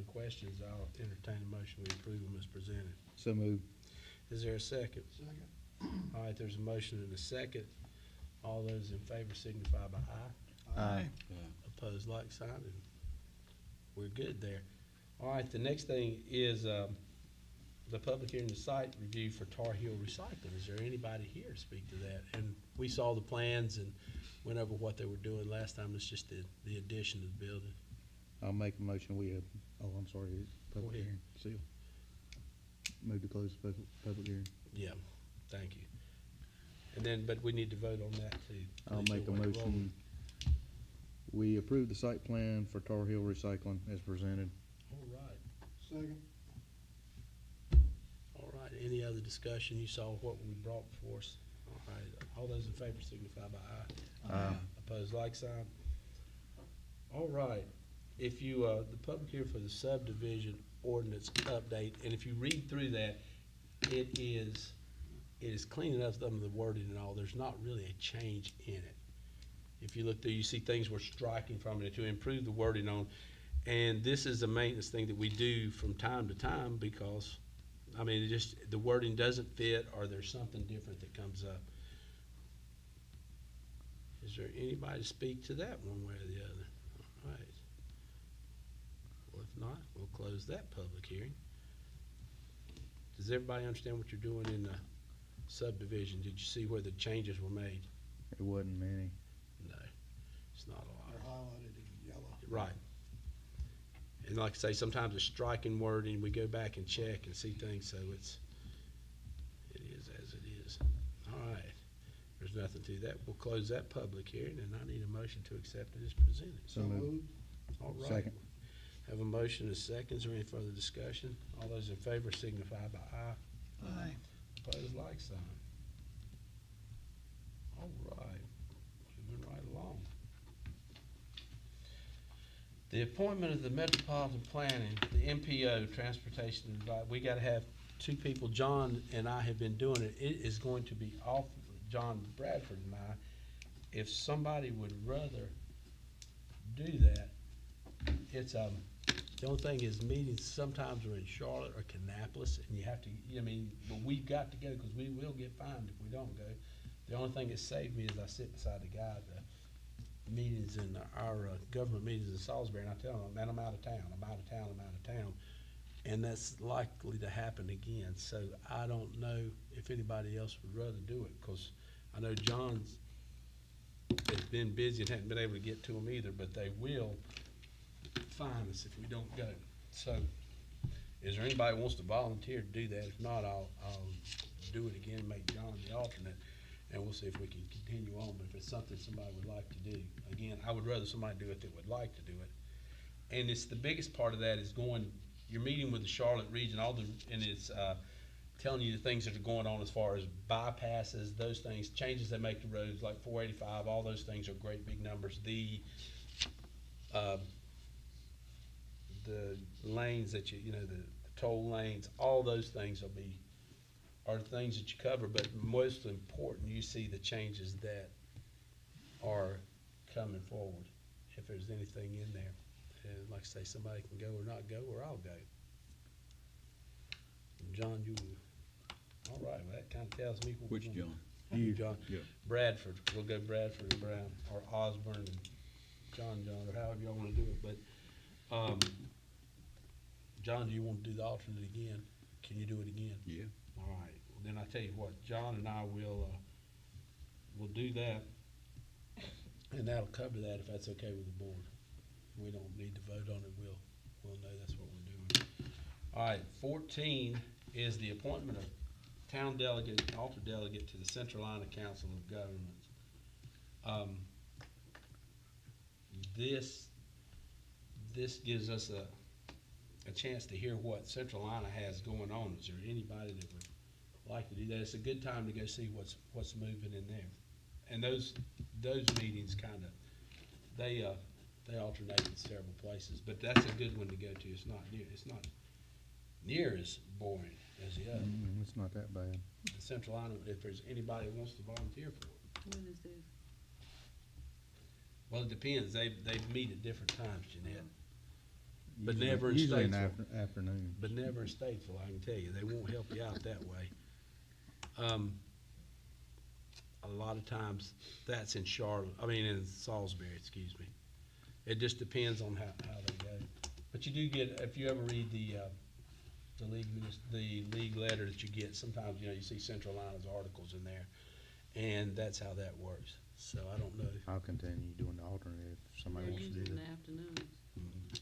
questions, I'll entertain a motion we approve them as presented. So moved. Is there a second? Second. All right, there's a motion and a second. All those in favor signify by aye. Aye. Opposed, like sign, and we're good there. All right, the next thing is the public hearing, the site review for Tar Heel Recycling. Is there anybody here to speak to that? And we saw the plans and went over what they were doing last time. It's just the addition to the building. I'll make a motion, we have, oh, I'm sorry, public Go ahead. hearing, seal. Move to close the public hearing. Yeah, thank you. And then, but we need to vote on that too. I'll make a motion, we approve the site plan for Tar Heel Recycling as presented. All right, Second. all right. Any other discussion? You saw what we brought before us. All right, all those in favor signify by aye. Aye. Opposed, like sign. All right, if you, the public hearing for the subdivision ordinance update, and if you read through that, it is cleaning up some of the wording and all. There's not really a change in it. If you look through, you see things we're striking from it to improve the wording on. And this is a maintenance thing that we do from time to time because, I mean, it just, the wording doesn't fit or there's something different that comes up. Is there anybody to speak to that one way or the other? All right. Well, if not, we'll close that public hearing. Does everybody understand what you're doing in the subdivision? Did you see where the changes were made? It wasn't many. No, it's not a lot. They're highlighted in yellow. Right. And like I say, sometimes it's striking wording, we go back and check and see things, so it is as it is. All right, there's nothing to that. We'll close that public hearing, and I need a motion to accept it as presented. So moved. All right. Second. Have a motion and a second. Is there any further discussion? All those in favor signify by aye. Aye. Opposed, like sign. All right, moving right along. The appointment of the Metropolitan Planning, the MPO, Transportation Advisory, we gotta have two people. John and I have been doing it. It is going to be off, John Bradford and I. If somebody would rather do that, it's, the only thing is meetings sometimes are in Charlotte or Kannapolis, and you have to, I mean, but we've got to go because we will get fined if we don't go. The only thing that saved me is I sit beside the guy at the meetings in our government meetings in Salisbury, and I tell him, man, I'm out of town, I'm out of town, I'm out of town. And that's likely to happen again. So I don't know if anybody else would rather do it, because I know John's has been busy and hadn't been able to get to them either, but they will fine us if we don't go. So is there anybody who wants to volunteer to do that? If not, I'll do it again, make John the alternate, and we'll see if we can continue on. But if it's something somebody would like to do, again, I would rather somebody do it that would like to do it. And it's the biggest part of that is going, you're meeting with the Charlotte region, and it's telling you the things that are going on as far as bypasses, those things, changes they make to roads like 485, all those things are great big numbers. The lanes that you know, the toll lanes, all those things are things that you cover, but most important, you see the changes that are coming forward. If there's anything in there, and like I say, somebody can go or not go, or I'll go. And John, you, all right, well, that kind of tells me. Which John? You, John. Yeah. Bradford, we'll go Bradford and Brown, or Osborne and John, or however y'all wanna do it, but, John, do you want to do the alternate again? Can you do it again? Yeah. All right, well, then I tell you what, John and I will, we'll do that, and that'll cover that if that's okay with the board. We don't need to vote on it, we'll know that's what we're doing. All right, 14 is the appointment of town delegate, alter delegate to the Central Iowa Council of Governments. This gives us a chance to hear what Central Iowa has going on. Is there anybody that would like to do that? It's a good time to go see what's moving in there. And those meetings kind of, they alternate in several places, but that's a good one to go to. It's not near as boring as the other. It's not that bad. The Central Iowa, if there's anybody who wants to volunteer for it. When is this? Well, it depends. They meet at different times, Jeanette. But Usually- never in usually in the Statesville. afternoon. But never in Statesville, I can tell you. They won't help you out that way. A lot of times, that's in Charlotte, in Salisbury, excuse me. It just depends on how they go. But you do get, if you ever read the league letter that you get, sometimes, you see Central Lina's articles in there, and that's how that works. So I don't know. I'll continue doing the alternate if somebody They're wants to do usually in that. the afternoons.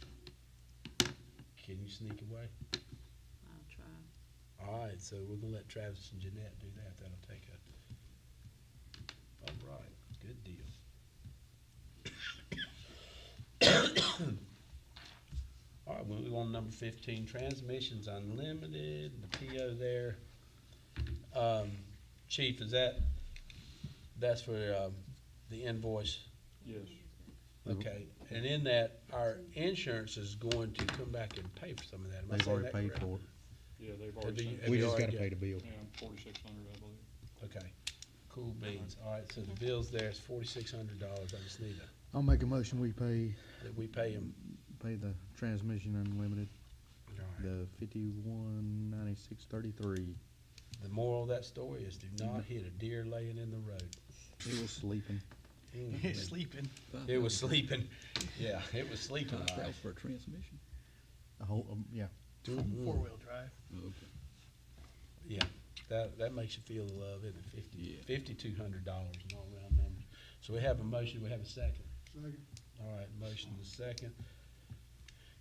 Can you sneak away? I'll try. All right, so we're gonna let Travis and Jeanette do that. That'll take all right, good deal. All right, we'll move on to number 15, Transmissions Unlimited, the PO there. Chief, that's for, the invoice? Yes. Okay, and in that, our insurance is going to come back and pay for some of that. Am I They've saying already that paid correct? for it. Yeah, they've Have already you- sent, have We you just already gotta pay the bill. yeah, 4,600, I believe. Okay, cool beans. All right, so the bill's there, it's $4,600. I just need I'll make a motion, we pay that we pay them. the transmission unlimited, All right. the 5196.33. The moral of that story is do not hit a deer laying in the road. It was sleeping. Sleeping. It was sleeping. Yeah, it was sleeping. all right. For a transmission? A whole, yeah. Mhm. Four-wheel drive. Okay. Yeah, that makes you feel the love, isn't it? Yeah. $5,200 in all round numbers. So we have a motion, we have a second. Second. All right, motion is second.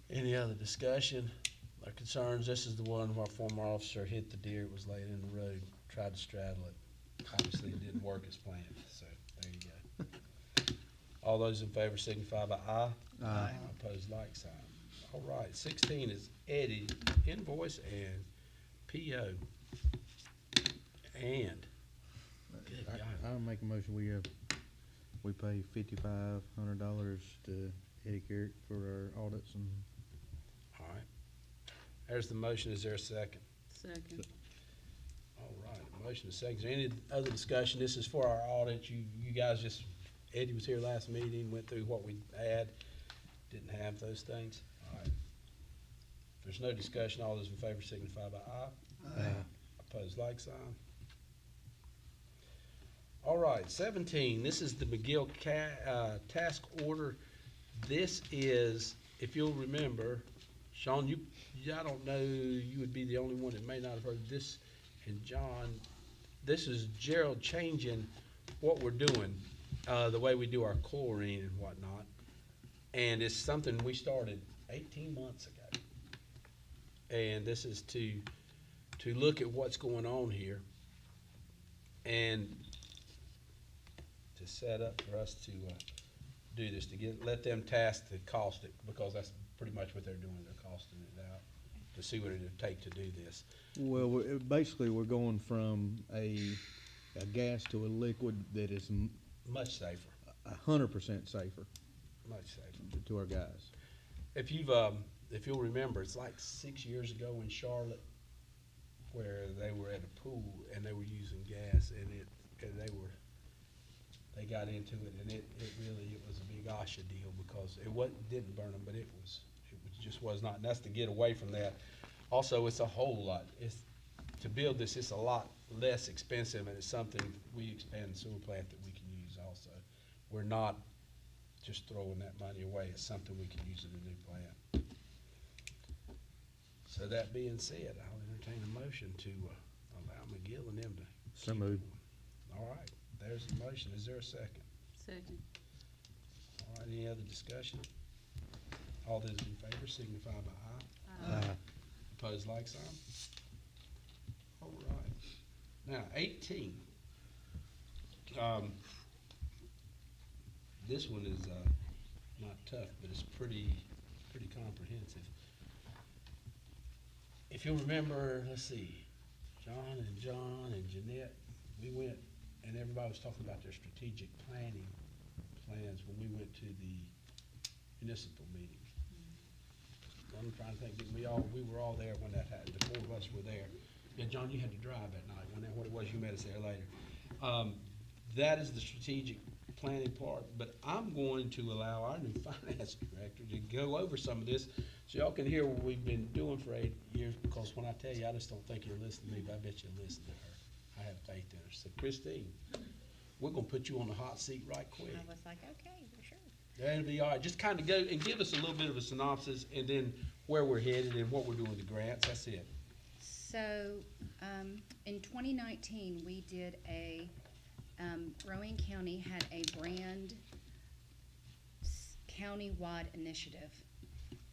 Any other discussion or concerns? This is the one of our former officer hit the deer, it was laying in the road, tried to straddle it. Obviously, it didn't work as planned, so there you go. All those in favor signify by aye. Aye. Opposed, like sign. All right, 16 is Eddie, invoice and PO. And, good God. I'll make a motion, we pay $5,500 to Eddie Carrick for our audits and All right. There's the motion. Is there a second? Second. All right, motion is second. Is there any other discussion? This is for our audit. You guys just, Eddie was here last meeting, went through what we had, didn't have those things. All right. If there's no discussion, all those in favor signify by aye. Opposed, like sign. All right, 17, this is the McGill task order. This is, if you'll remember, Sean, I don't know, you would be the only one that may not have heard this, and John, this is Gerald changing what we're doing, the way we do our chlorine and whatnot. And it's something we started 18 months ago. And this is to look at what's going on here and to set up for us to do this, let them task to cost it, because that's pretty much what they're doing, they're costing it out, to see what it would take to do this. well, basically, we're going from a gas to a liquid that is Much safer, 100% safer much safer. to our guys. If you'll remember, it's like 6 years ago in Charlotte, where they were at a pool and they were using gas, and they got into it, and it was a big OSHA deal, because didn't burn them, but it just was not, and that's to get away from that. Also, it's a whole lot, to build this, it's a lot less expensive, and it's something we expand the sewer plant that we can use also. We're not just throwing that money away, it's something we can use in a new plant. So that being said, I'll entertain a motion to allow McGill and them to. So moved. All right, there's the motion. Is there a second? Second. All right, any other discussion? All those in favor signify by aye. Opposed, like sign. All right. Now, 18. This one is not tough, but it's pretty comprehensive. If you'll remember, let's see, John and Jeanette, we went, and everybody was talking about their strategic planning plans when we went to the municipal meeting. I'm trying to think, we were all there when that happened, the four of us were there. Yeah, John, you had to drive that night, wasn't that what it was? You met us there later. That is the strategic planning part, but I'm going to allow our new finance director to go over some of this, so y'all can hear what we've been doing for 8 years, because when I tell you, I just don't think you'll listen to me, but I bet you'll listen to her. I have faith in her. So Christine, we're gonna put you on the hot seat right quick. I was like, okay, for sure. That'll be all right. Just kind of go and give us a little bit of a synopsis, and then where we're headed and what we're doing with the grants. That's it. So, in 2019, we did Rowan County had a brand county-wide initiative,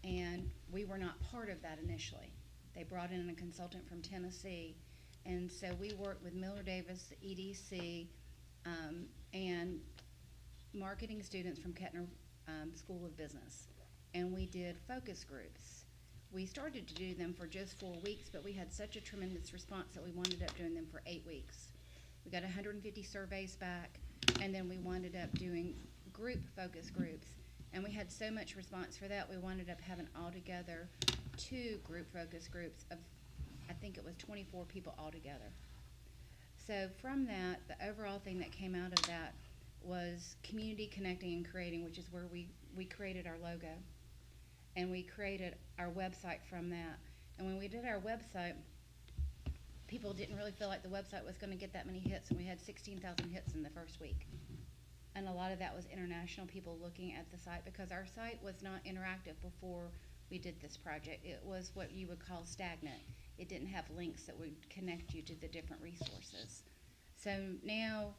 and we were not part of that initially. They brought in a consultant from Tennessee, and so we worked with Miller Davis, the EDC, and marketing students from Kettner School of Business, and we did focus groups. We started to do them for just 4 weeks, but we had such a tremendous response that we wound up doing them for 8 weeks. We got 150 surveys back, and then we wound up doing group focus groups. And we had so much response for that, we wound up having altogether 2 group focus groups of, I think it was 24 people altogether. So from that, the overall thing that came out of that was community connecting and creating, which is where we created our logo. And we created our website from that. And when we did our website, people didn't really feel like the website was going to get that many hits, and we had 16,000 hits in the first week. And a lot of that was international people looking at the site, because our site was not interactive before we did this project. It was what you would call stagnant. It didn't have links that would connect you to the different resources. So now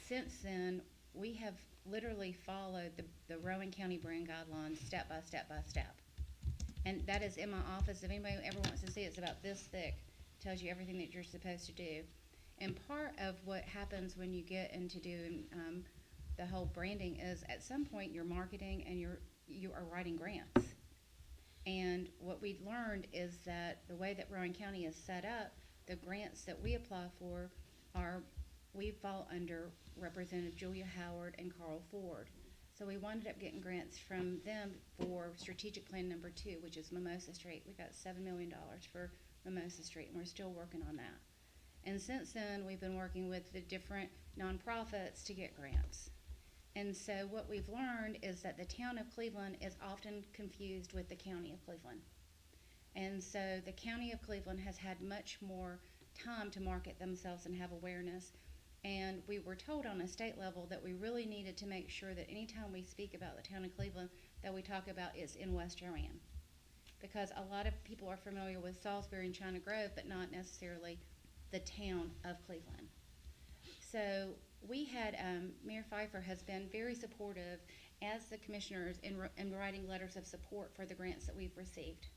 since then, we have literally followed the Rowan County brand guidelines step by step by step. And that is in my office. If anybody ever wants to see it, it's about this thick. Tells you everything that you're supposed to do. And part of what happens when you get into doing the whole branding is at some point you're marketing and you are writing grants. And what we learned is that the way that Rowan County is set up, the grants that we apply for we fall under Representative Julia Howard and Carl Ford. So we wound up getting grants from them for strategic plan number 2, which is Mimosa Street. We got $7 million for Mimosa Street, and we're still working on that. And since then, we've been working with the different nonprofits to get grants. And so what we've learned is that the town of Cleveland is often confused with the county of Cleveland. And so the county of Cleveland has had much more time to market themselves and have awareness. And we were told on a state level that we really needed to make sure that anytime we speak about the town of Cleveland, that we talk about is in West Joanne. Because a lot of people are familiar with Salisbury and China Grove, but not necessarily the town of Cleveland. So we had, Mayor Pfeiffer has been very supportive as the commissioners in writing letters of support for the grants that we've received.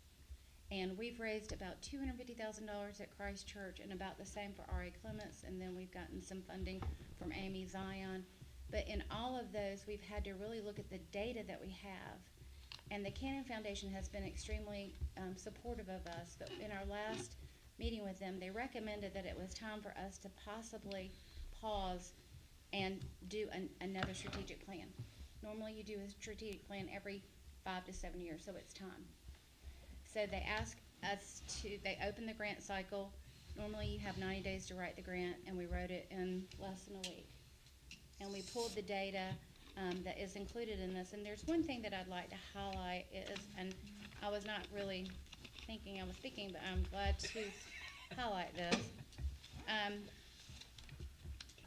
And we've raised about $250,000 at Christ Church, and about the same for R.A. Clements, and then we've gotten some funding from Amy Zion. But in all of those, we've had to really look at the data that we have. And the Cannon Foundation has been extremely supportive of us, but in our last meeting with them, they recommended that it was time for us to possibly pause and do another strategic plan. Normally you do a strategic plan every 5 to 7 years, so it's time. So they asked us they opened the grant cycle. Normally you have 90 days to write the grant, and we wrote it in less than a week. And we pulled the data that is included in this. And there's one thing that I'd like to highlight is, and I was not really thinking I was speaking, but I'm glad to highlight this.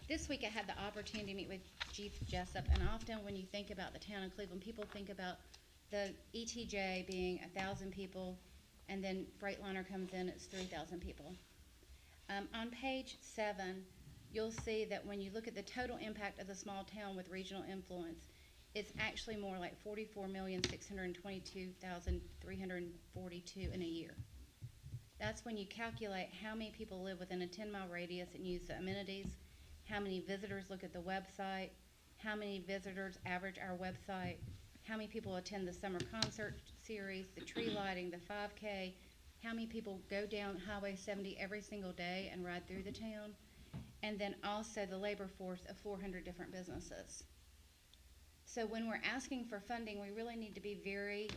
This week I had the opportunity to meet with Chief Jessup, and often when you think about the town of Cleveland, people think about the ETJ being 1,000 people, and then Freightliner comes in, it's 3,000 people. On page 7, you'll see that when you look at the total impact of the small town with regional influence, it's actually more like 44,622,342 in a year. That's when you calculate how many people live within a 10-mile radius and use the amenities, how many visitors look at the website, how many visitors average our website, how many people attend the summer concert series, the tree lighting, the 5K, how many people go down Highway 70 every single day and ride through the town, and then also the labor force of 400 different businesses. So when we're asking for funding, we really need to be very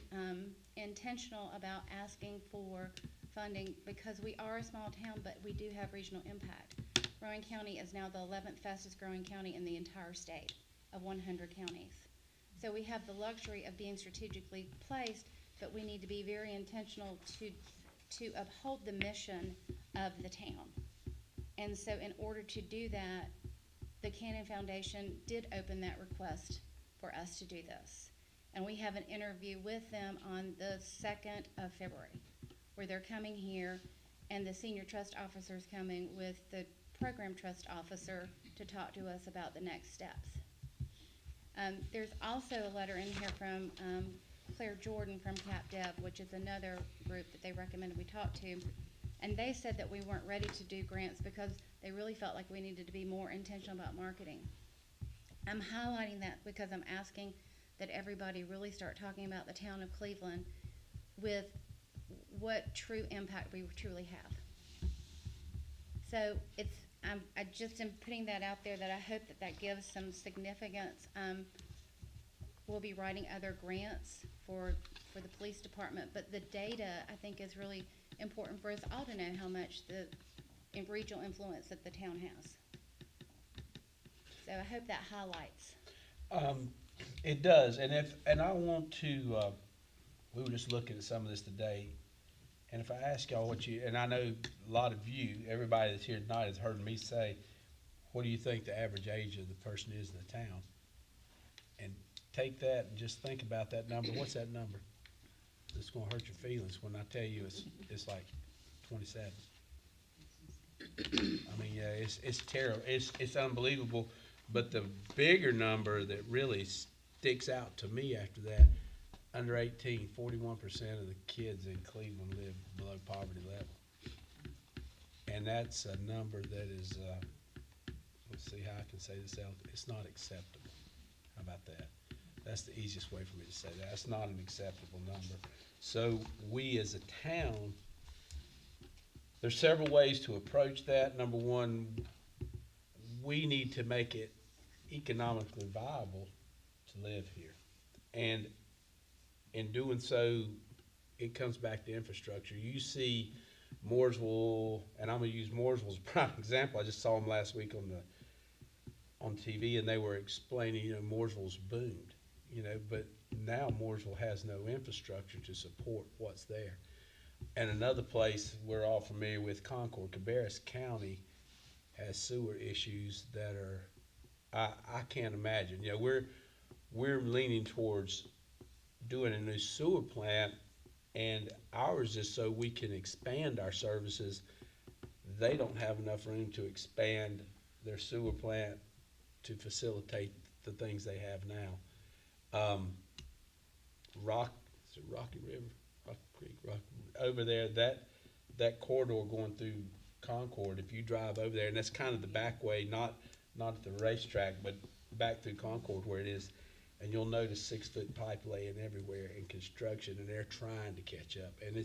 intentional about asking for funding, because we are a small town, but we do have regional impact. Rowan growing county is now the 11th fastest growing county in the entire state of 100 counties. So we have the luxury of being strategically placed, but we need to be very intentional to uphold the mission of the town. And so in order to do that, the Cannon Foundation did open that request for us to do this. And we have an interview with them on the 2nd of February, where they're coming here, and the senior trust officer is coming with the program trust officer to talk to us about the next steps. There's also a letter in here from Claire Jordan from CapDev, which is another group that they recommended we talk to. And they said that we weren't ready to do grants because they really felt like we needed to be more intentional about marketing. I'm highlighting that because I'm asking that everybody really start talking about the town of Cleveland with what true impact we truly have. So I just am putting that out there that I hope that gives some significance. We'll be writing other grants for the police department, but the data I think is really important for us all to know how much the regional influence that the town has. So I hope that highlights. It does, and I want to, we were just looking at some of this today, and if I ask y'all and I know a lot of you, everybody that's here tonight has heard me say, what do you think the average age of the person is in the town? And take that and just think about that number. What's that number? It's gonna hurt your feelings when I tell you it's like 27. I mean, yeah, it's terrible. It's unbelievable. But the bigger number that really sticks out to me after that, under 18, 41% of the kids in Cleveland live below poverty level. And that's a number that is, let's see how I can say this out. It's not acceptable. How about that? That's the easiest way for me to say that. That's not an acceptable number. So we as a town, there's several ways to approach that. Number one, we need to make it economically viable to live here. And in doing so, it comes back to infrastructure. You see Mooresville, and I'm gonna use Mooresville as a prime example. I just saw them last week on TV, and they were explaining, Mooresville's boomed, but now Mooresville has no infrastructure to support what's there. And another place we're all familiar with, Concord, Cabarrus County has sewer issues that are, I can't imagine. We're leaning towards doing a new sewer plant, and ours is so we can expand our services. They don't have enough room to expand their sewer plant to facilitate the things they have now. Rocky River, Rocky Creek, over there, that corridor going through Concord, if you drive over there, and that's kind of the back way, not at the racetrack, but back through Concord where it is, and you'll notice 6-foot pipe laying everywhere in construction, and they're trying to catch up, and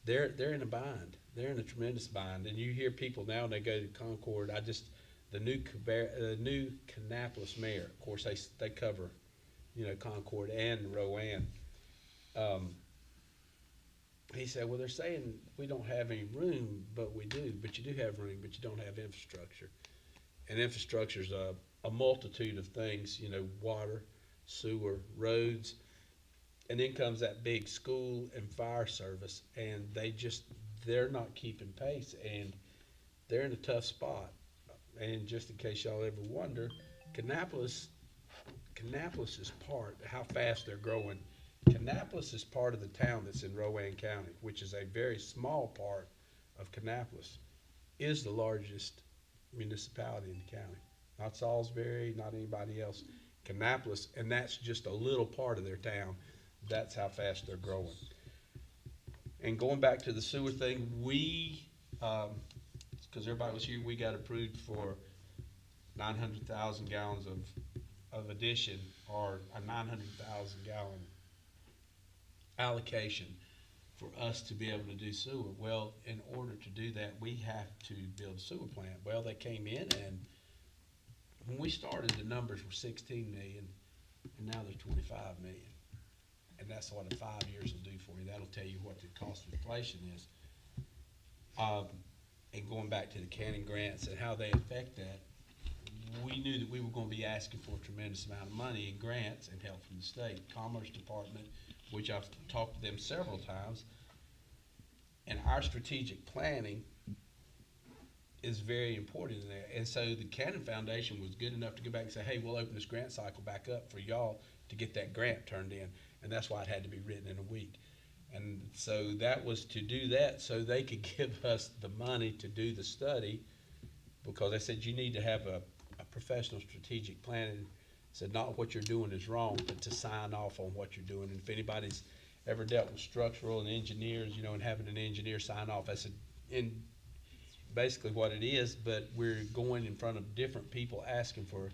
they're in a bind. They're in a tremendous bind, and you hear people now when they go to Concord. The new Kannapolis mayor, of course, they cover, Concord and Rowan. He said, well, they're saying we don't have any room, but we do. But you do have room, but you don't have infrastructure. And infrastructure is a multitude of things, water, sewer, roads. And then comes that big school and fire service. And they're not keeping pace. And they're in a tough spot. And just in case y'all ever wonder, Kannapolis is how fast they're growing. Kannapolis is part of the town that's in Rowan County, which is a very small part of Kannapolis, is the largest municipality in the county. Not Salisbury, not anybody else. Kannapolis, and that's just a little part of their town. That's how fast they're growing. And going back to the sewer thing, because everybody was here, we got approved for 900,000 gallons of addition, or a 900,000 gallon allocation for us to be able to do sewer. Well, in order to do that, we have to build a sewer plant. Well, they came in, and when we started, the numbers were 16 million, and now they're 25 million. And that's what 5 years will do for you. That'll tell you what the cost of inflation is. and going back to the Cannon grants and how they affect that, we knew that we were gonna be asking for a tremendous amount of money in grants and help from the state. Commerce Department, which I've talked to them several times, and our strategic planning is very important in there. And so the Cannon Foundation was good enough to go back and say, hey, we'll open this grant cycle back up for y'all to get that grant turned in. And that's why it had to be written in a week. And so that was to do that so they could give us the money to do the study, because they said you need to have a professional strategic plan. And said not what you're doing is wrong, but to sign off on what you're doing. And if anybody's ever dealt with structural and engineers, you know, and having an engineer sign off, that's in basically what it is, but we're going in front of different people asking for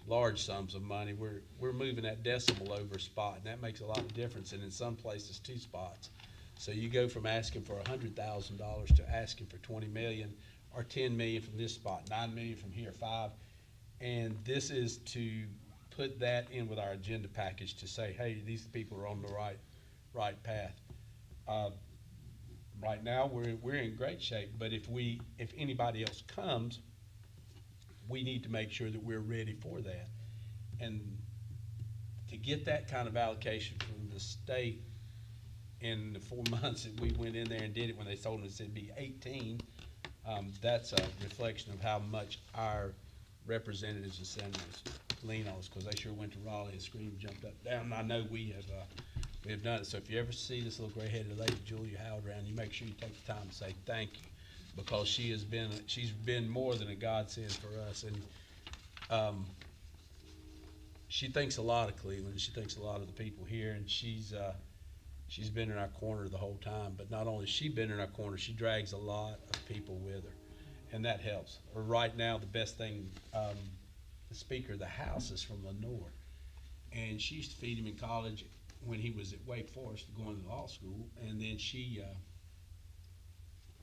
large sums of money. We're moving that decimal over a spot, and that makes a lot of difference, and in some places 2 spots. So you go from asking for $100,000 to asking for 20 million, or 10 million from this spot, 9 million from here, 5. And this is to put that in with our agenda package to say, hey, these people are on the right path. Right now, we're in great shape, but if anybody else comes, we need to make sure that we're ready for that. And to get that kind of allocation from the state in the 4 months that we went in there and did it, when they told us it'd be 18, that's a reflection of how much our representatives and senators lean on us, because they sure went to Raleigh and screamed, jumped up, down. And I know we have done it. So if you ever see this little gray-headed lady, Julia Howard, around, you make sure you take the time to say thank you, because she's been more than a godsend for us. And she thinks a lot of Cleveland. She thinks a lot of the people here, and she's been in our corner the whole time. But not only has she been in our corner, she drags a lot of people with her, and that helps. Or right now, the best thing, the Speaker of the House is from Lenore, and she used to feed him in college when he was at Wake Forest going to law school, and then she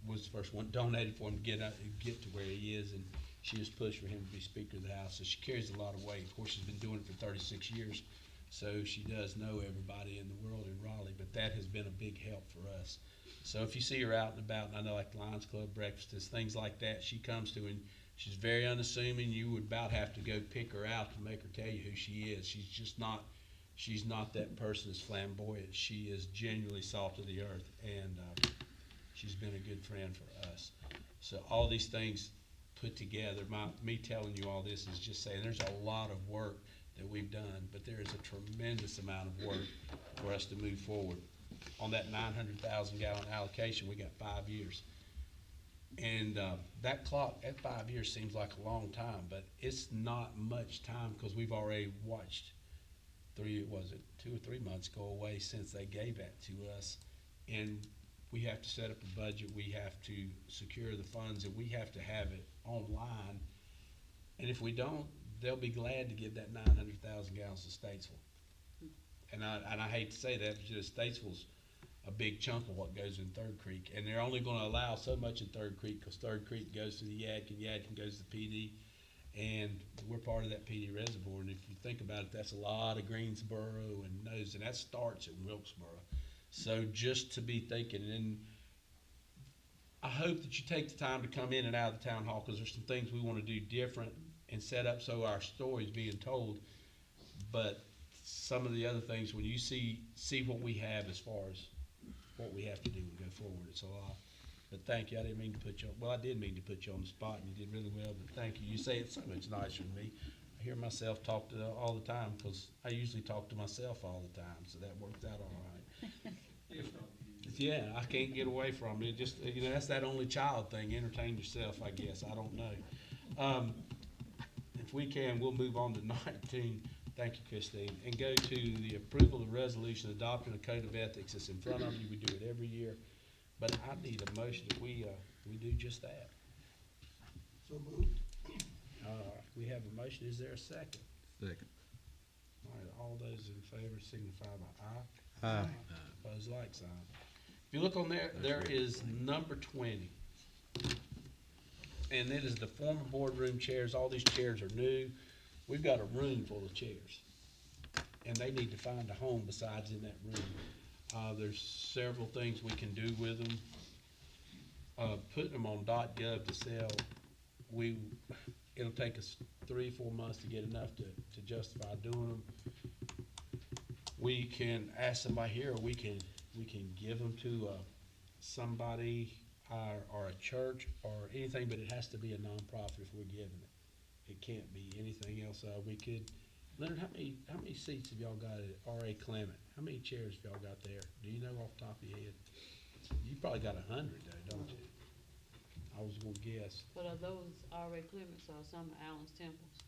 was the first one, donated for him to get to where he is, and she just pushed for him to be Speaker of the House. So she carries a lot of weight. Of course, she's been doing it for 36 years, so she does know everybody in the world in Raleigh, but that has been a big help for us. So if you see her out and about, and I know like Lions Club breakfasts, things like that, she comes to, and she's very unassuming. You would about have to go pick her out to make her tell you who she is. She's not that person that's flamboyant. She is genuinely salt of the earth, and she's been a good friend for us. So all these things put together, me telling you all this is just saying there's a lot of work that we've done, but there is a tremendous amount of work for us to move forward. On that 900,000 gallon allocation, we got 5 years. And that clock at 5 years seems like a long time, but it's not much time, because we've already watched 2 or 3 months go away since they gave that to us. And we have to set up a budget, we have to secure the funds, and we have to have it online. And if we don't, they'll be glad to give that 900,000 gallons to Statesville. And I hate to say that, but just Statesville's a big chunk of what goes in Third Creek, and they're only going to allow so much in Third Creek, because Third Creek goes to the Yadkin goes to the PD, and we're part of that PD reservoir. And if you think about it, that's a lot of Greensboro and that starts in Wilkesboro. So just to be thinking, and I hope that you take the time to come in and out of the town hall, because there's some things we want to do different and set up so our story's being told. But some of the other things, when you see what we have as far as what we have to do and go forward, it's a lot. But thank you. I didn't mean to put you on, well, I did mean to put you on the spot, and you did really well, but thank you. You say it so much nicer than me. I hear myself talk all the time, because I usually talk to myself all the time, so that worked out all right. Yeah, I can't get away from it. It just, that's that only child thing. Entertain yourself, I guess. I don't know. If we can, we'll move on to 19. Thank you, Christine. And go to the approval of the resolution adopting a code of ethics. It's in front of you. We do it every year. But I need a motion that we do just that. So moved. We have a motion. Is there a second? Second. All right, all those in favor signify by aye. Aye. Opposed, like sign. If you look on there, there is number 20. And it is the former boardroom chairs. All these chairs are new. We've got a room full of chairs, and they need to find a home besides in that room. There's several things we can do with them. putting them on .gov to sell, it'll take us 3-4 months to get enough to justify doing them. We can ask somebody here, or we can give them to, somebody, or a church, or anything, but it has to be a nonprofit if we're giving it. It can't be anything else. We could, Leonard, how many seats have y'all got at R.A. Clement? How many chairs have y'all got there? Do you know off the top of your head? You probably got 100 though, don't you? I was gonna guess. But are those already Clements or some of Allen's temples?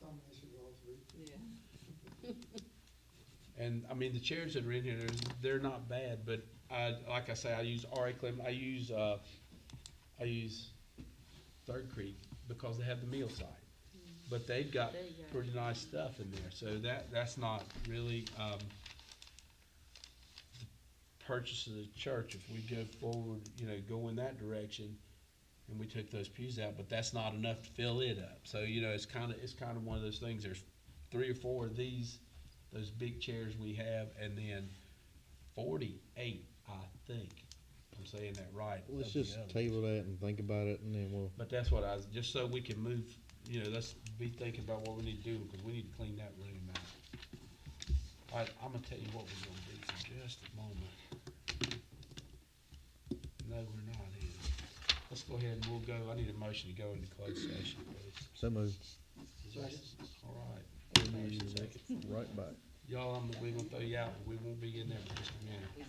Combination of all three. Yeah. And, I mean, the chairs that are in here, they're not bad, but like I say, I use R.A. Clement, I use Third Creek because they have the meal site. But they've got They got pretty nice stuff in there, so that's not really, the purchase of the church. If we go forward, go in that direction, and we took those pews out, but that's not enough to fill it up. So, it's kinda one of those things, there's 3 or 4 of those big chairs we have, and then 48, I think, I'm saying that right. Let's of the just others. table that and think about it, and then we'll, But that's what just so we can move, let's be thinking about what we need to do, because we need to clean that room out. All right, I'm gonna tell you what we're gonna do for just a moment. No, we're not here. Let's go ahead and we'll go, I need a motion to go into closed session, please. so move. Second. All right. We'll be Motion second. right back. Y'all, we're gonna throw you out, but we won't be in there for just a minute.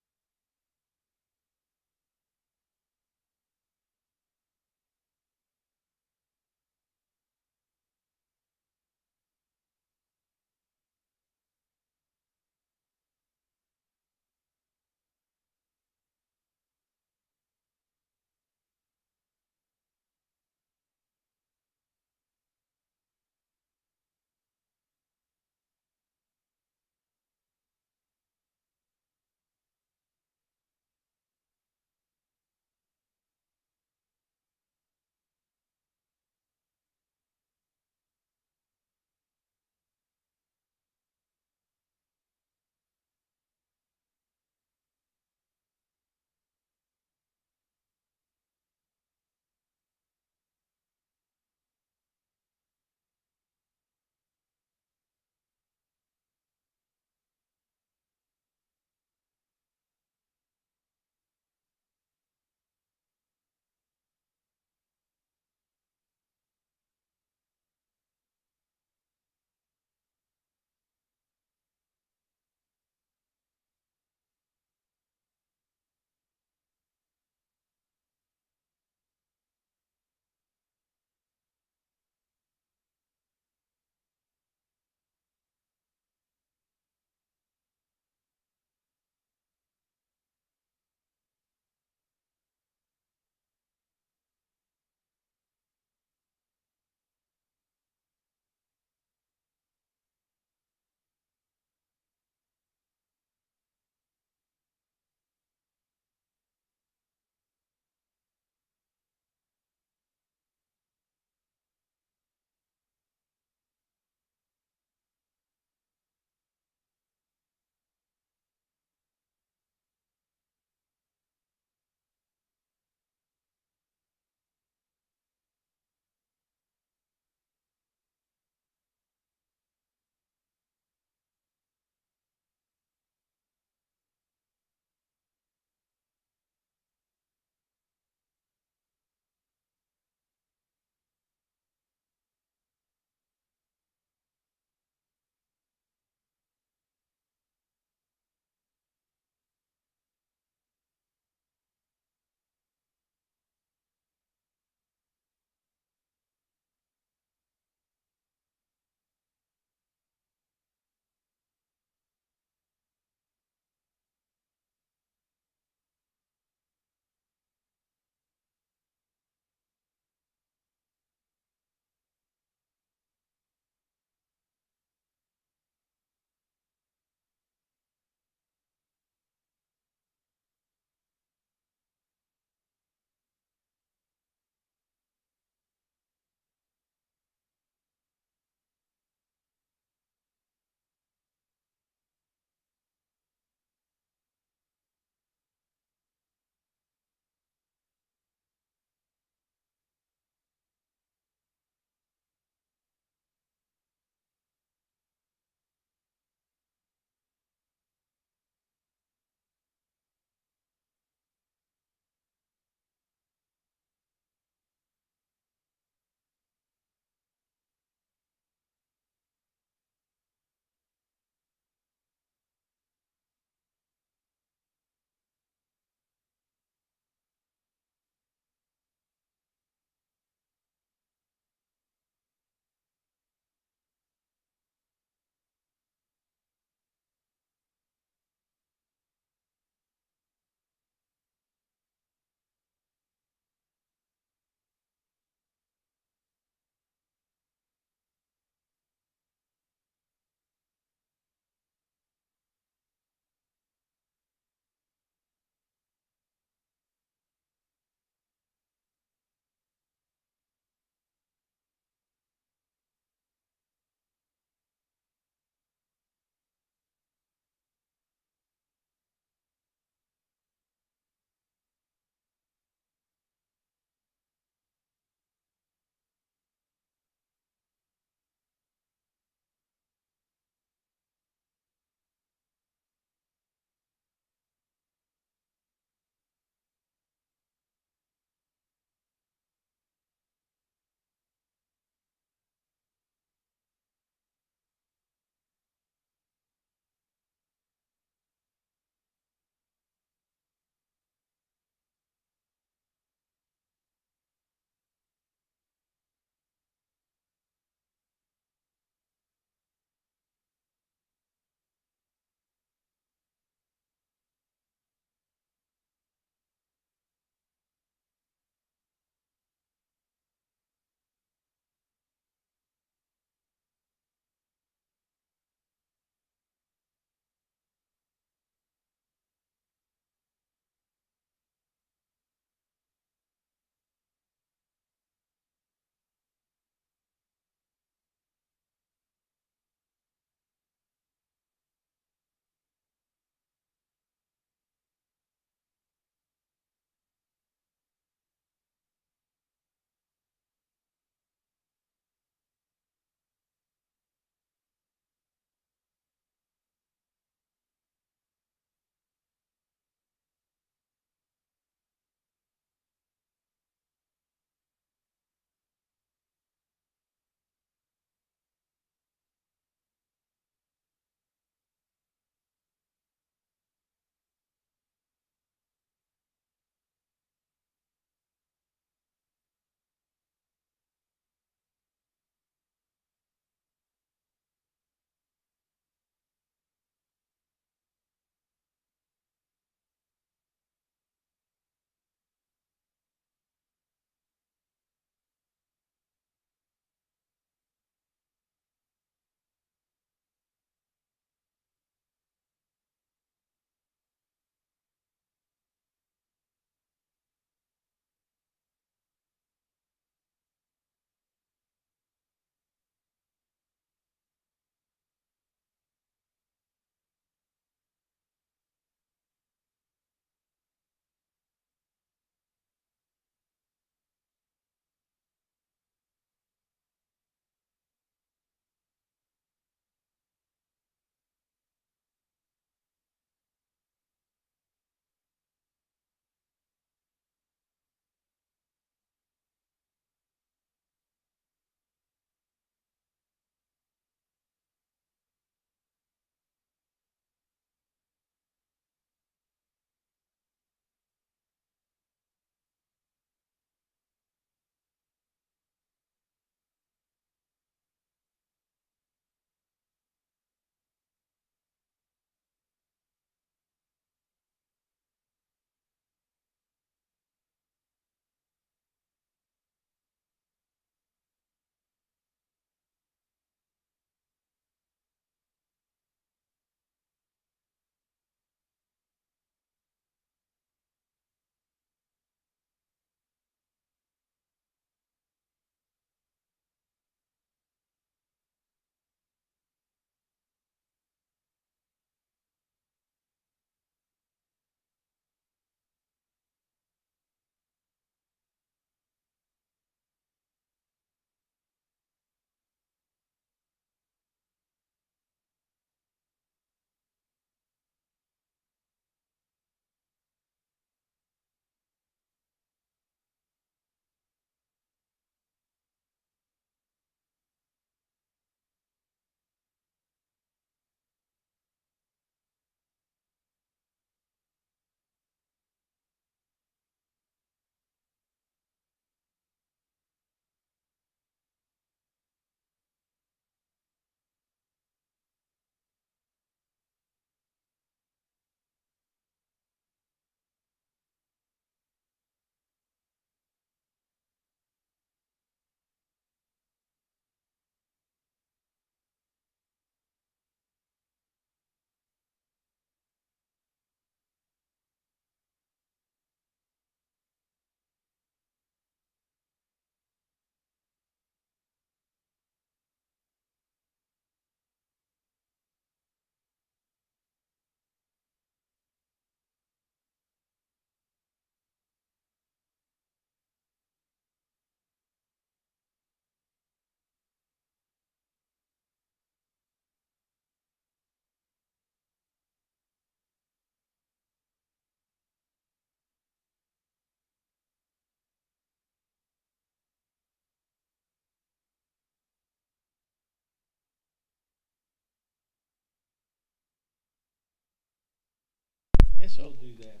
Yes, We'll so. do that.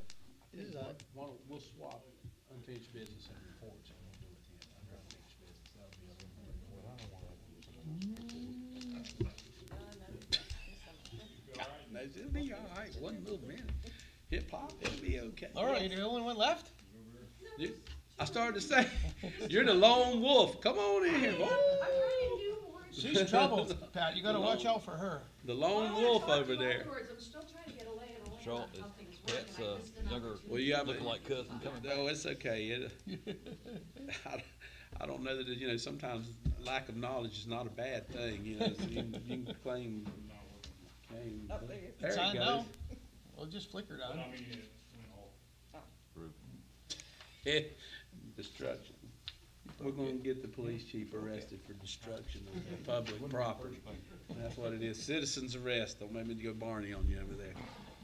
This is a- We'll swap unfinished business and reports, and we'll do it then, under unfinished business, that'll be a little more. No, it'll be all right, one little minute. Hip hop, it'll be okay. All right, you're the only one left? You- I started to say, you're the lone wolf, come on in here, boy. She's trouble, Pat. You gotta watch out for her. The lone wolf over there. I'm still trying to get a lay of the Charles, land on how things work, Pat's, and I missed an younger, Well, you have looking a- like cousin coming back. No, it's okay. I don't know that, you know, sometimes lack of knowledge is not a bad thing, you know, so you can claim. There It's it on goes. now. Well, just flickered on. Destruction. We're gonna get the police chief arrested for destruction of public property. That's what it is. Citizens arrest. Don't make me go Barney on you over there.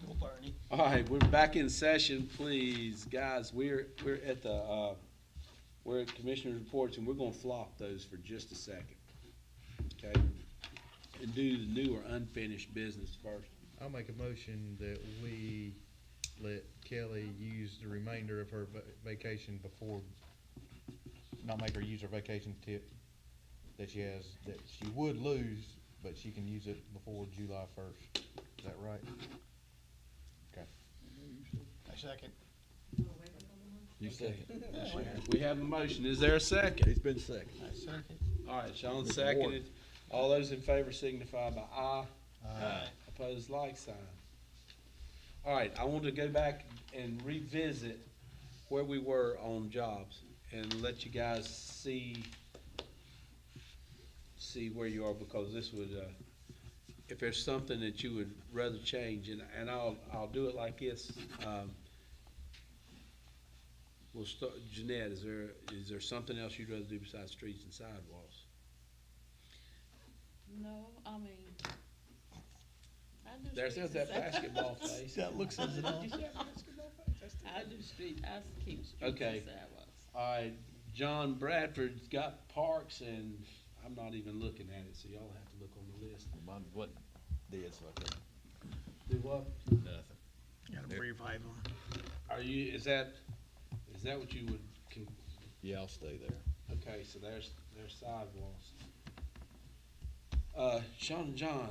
Go Barney. All right, we're back in session, please. Guys, we're at the, we're at commissioner's reports, and we're gonna flop those for just a second. Okay? And do the new or unfinished business first. I'll make a motion that we let Kelly use the remainder of her vacation before, not make her use her vacation tip that she has, that she would lose, but she can use it before July 1st. Is that right? Okay. I second. You second. We have a motion. Is there a second? It's been second. I second. All right, Sean seconded. All those in favor signify by aye. Aye. Opposed, like sign. All right, I want to go back and revisit where we were on jobs and let you guys see where you are, because this would, if there's something that you would rather change, and I'll do it like this. We'll start, Jeanette, is there something else you'd rather do besides streets and sidewalks? No, I mean, I do There's streets that and basketball face. That looks as it all. You see that basketball face? That's the- I do street, I keep streets Okay. and sidewalks. All right, John Bradford's got parks, and I'm not even looking at it, so y'all have to look on the list. Mine wasn't dead, so I couldn't. Do what? Nothing. Gotta revive them. Are you, is that what you would, Yeah, I'll stay there. okay, so there's sidewalks. Sean and John,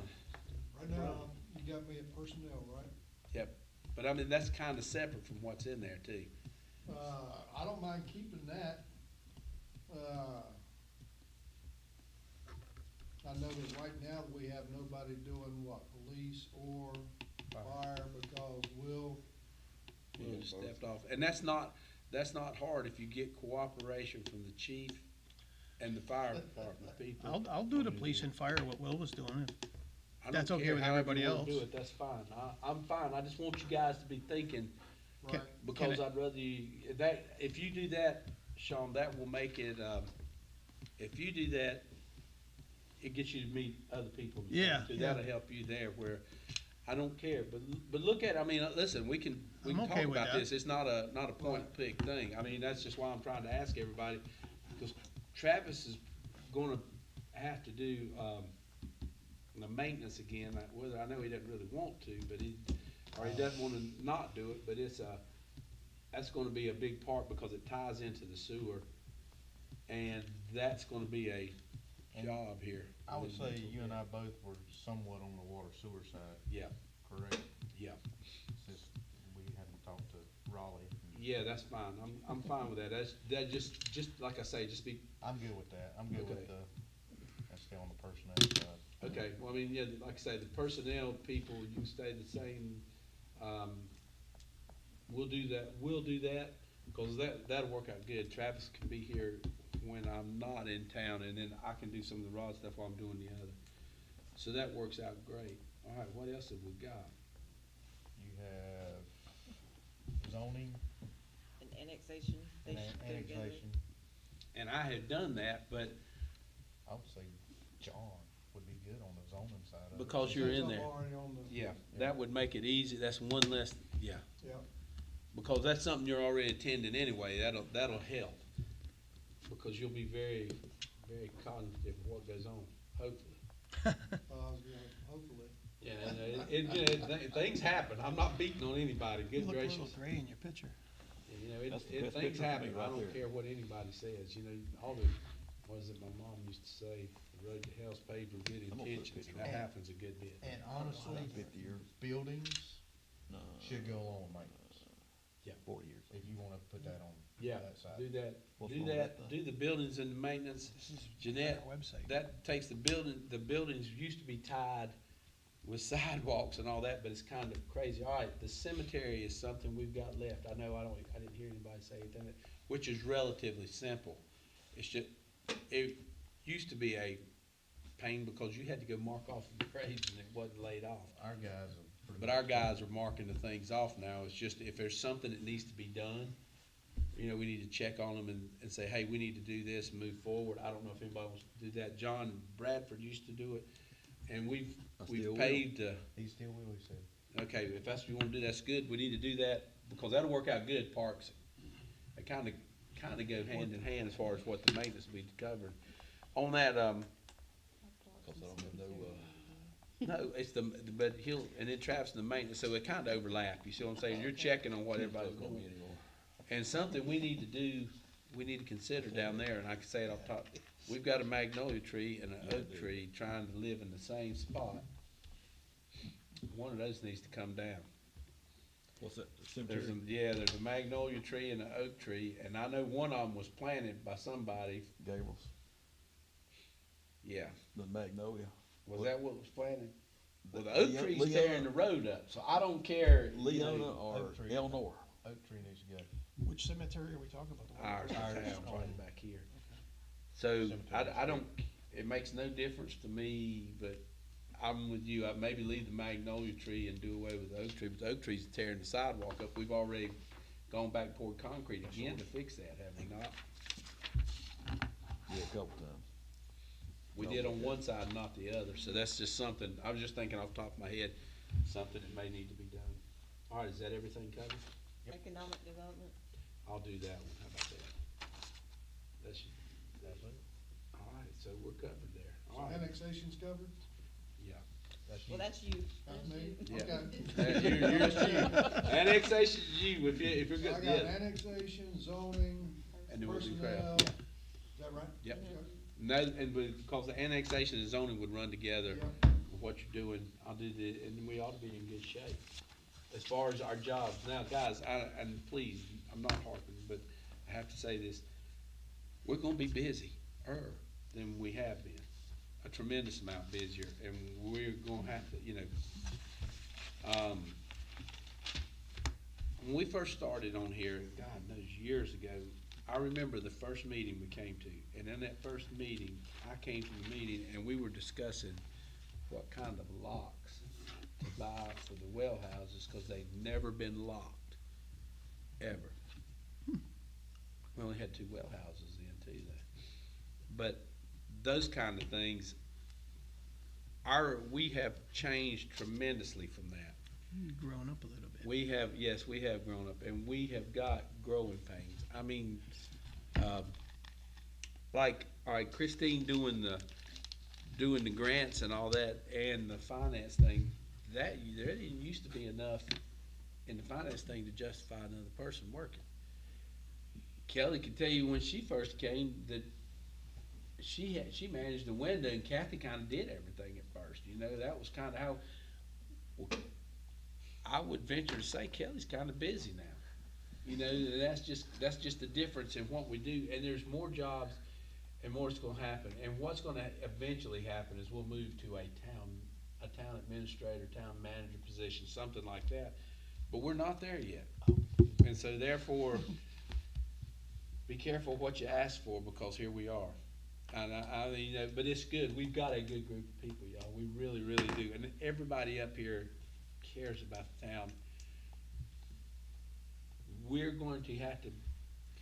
Right now, you got me at personnel, right? but I mean, that's kinda separate from what's in there too. I don't mind keeping that. I know that right now we have nobody doing what, police or fire, because Will, You just stepped off, and that's not hard if you get cooperation from the chief and the fire department people. I'll do the police and fire what Will was doing. I don't That's okay care with however everybody you wanna else. Do it, that's fine. I'm fine. I just want you guys to be thinking, right? because Can I'd rather you, if you do that, Sean, that will make it, if you do that, it gets you to meet other people. Yeah, So yeah. that'll help you there, where, I don't care, but look at, I mean, listen, we can I'm talk okay with about that. this. It's not a point and pick thing. I mean, that's just why I'm trying to ask everybody, because Travis is gonna have to do, the maintenance again, whether, I know he doesn't really want to, but he doesn't wanna not do it, but that's gonna be a big part, because it ties into the sewer, and that's gonna be a job here. I would say you and I both were somewhat on the water sewer side, Yeah, correct? yeah, Since we hadn't talked to Raleigh. yeah, that's fine, I'm fine with that, that just like I say, just be, I'm good with that. I'm good with Okay. that's still on the personnel side. okay, well, I mean, yeah, like I say, the personnel people, you can stay the same, we'll do that, cause that'll work out good. Travis can be here when I'm not in town, and then I can do some of the raw stuff while I'm doing the other. So that works out great. All right, what else have we got? You have zoning An annexation, they and should go together. annexation. And I have done that, but I would say John would be good on the zoning side of it. because you're in Since I'm there, already on the, yeah, that would make it easy. That's one less, yeah. yeah, Because that's something you're already attending anyway, that'll help. Because you'll be very, very cognitive of what goes on, hopefully. I was gonna, hopefully. Yeah, things happen. I'm not beating on anybody, You good look a gracious. little gray in your picture. You know, That's the best things picture for me happen. I right don't there. care what anybody says, you know, all the, what is it my mom used to say, the road to hell's paved with good I'm gonna put a intentions, and picture that on. happens a good bit. And honestly, 50 years. buildings No, should go along with maintenance, 40 years. if you wanna put that on Yeah, that side. do that, What's do wrong with that, that do the buildings and the maintenance. This is Jeanette, our website. that takes the buildings used to be tied with sidewalks and all that, but it's kind of crazy. All right, the cemetery is something we've got left. I know I didn't hear anybody say anything, which is relatively simple. It's just, it used to be a pain because you had to go mark off the graves and it wasn't laid off. Our guys are pretty. But our guys are marking the things off now. It's just if there's something that needs to be done, you know, we need to check on them and say, hey, we need to do this and move forward. I don't know if anybody wants to do that. John Bradford used to do it, and we've still will. paved, He still will, he said. okay, if that's what you wanna do, that's good. We need to do that because that'll work out good, parks. They kinda go hand in hand as far as what the maintenance will be covered. On that, Cause I don't have no, no, it's but and then Travis and the maintenance, so it kinda overlap. You see what I'm saying? You're checking on what everybody's gonna doing. be anymore. And something we need to do, we need to consider down there, and I can say it off top, we've got a magnolia tree and an oak tree trying to live in the same spot. One of those needs to come down. What's that, the cemetery? There's a magnolia tree and an oak tree, and I know one of them was planted by somebody, Gables, yeah. the magnolia. Was that what was planted? Well, the Leo- oak tree's Leona- tearing the road up, so I don't care. you Leona know, or Oak tree. Eleanor? Oak tree needs to go. Which cemetery are we talking about? The one- Ours, Ours. right back here. So, Cemetery. I don't, it makes no difference to me, but I'm with you, I'd maybe leave the magnolia tree and do away with the oak tree, but the oak tree's tearing the sidewalk up, we've already gone back and poured concrete again to fix that, have we not? Yeah, a couple times. We did on one side, not the other, so that's just something, I was just thinking off the top of my head, something that may need to be done. All right, is that everything covered? Economic development. I'll do that one, how about that? That's, all right, so we're covered there, all right, Annexation's covered? yeah. That's Well, you. that's you. That's me? Yeah. Okay. Yours you. Annexation is you, if you're So good, I got yeah. annexation, zoning, And then we'll do personnel. crowd. Is that right? Yep. Okay. No, and because the annexation and zoning would run together Yeah. with what you're doing, I'll do and we ought to be in good shape. As far as our jobs, now, guys, and please, I'm not harping, but I have to say this, we're gonna be busier than we have been, a tremendous amount busier, and we're gonna have to, you know, when we first started on here, God knows, years ago, I remember the first meeting we came to, and in that first meeting, I came to the meeting and we were discussing what kind of locks to buy for the well houses, cause they'd never been locked, ever. We only had 2 well houses then too, though. But those kind of things, we have changed tremendously from that. Growing up a little bit. We have, yes, we have grown up, and we have got growing pains. I mean, like, all right, Christine doing the grants and all that, and the finance thing, there didn't used to be enough in the finance thing to justify another person working. Kelly can tell you when she first came that she managed the window, and Kathy kinda did everything at first, you know, that was kinda how, well, I would venture to say Kelly's kinda busy now. You know, that's just the difference in what we do, and there's more jobs and more's gonna happen. And what's gonna eventually happen is we'll move to a town administrator, town manager position, something like that. But we're not there yet. And so therefore, be careful what you ask for, because here we are. And I mean, you know, but it's good. We've got a good group of people, y'all. We really, really do. And everybody up here cares about the town. We're going to have to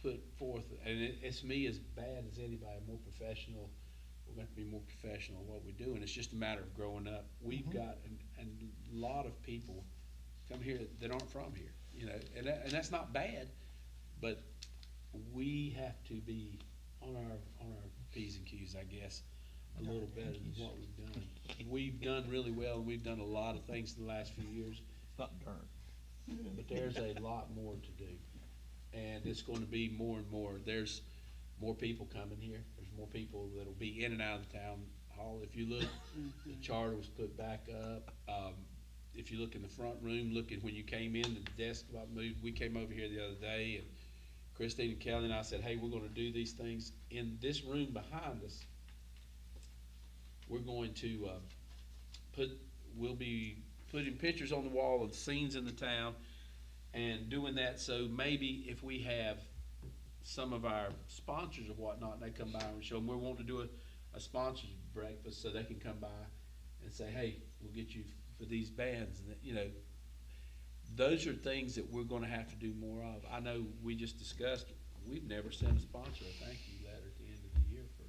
put forth, and it's me as bad as anybody, more professional. We're going to be more professional in what we do, and it's just a matter of growing up. We've got a lot of people come here that aren't from here, you know, and that's not bad, but we have to be on our P's and Q's, I guess. a little better than what we've done. We've done really well, and we've done a lot of things in the last few years, It's not darn. but there's a lot more to do. And it's gonna be more and more. There's more people coming here. There's more people that'll be in and out of the town hall. If you look, the charter was put back up. If you look in the front room, look at when you came in, the desk got moved. We came over here the other day, and Christine and Kelly and I said, hey, we're gonna do these things. In this room behind us, we're going to, we'll be putting pictures on the wall of scenes in the town and doing that, so maybe if we have some of our sponsors or whatnot, and they come by and show them, we want to do a sponsors breakfast, so they can come by and say, hey, we'll get you for these bands, and that, you know, those are things that we're gonna have to do more of. I know we just discussed, we've never sent a sponsor a thank you letter at the end of the year for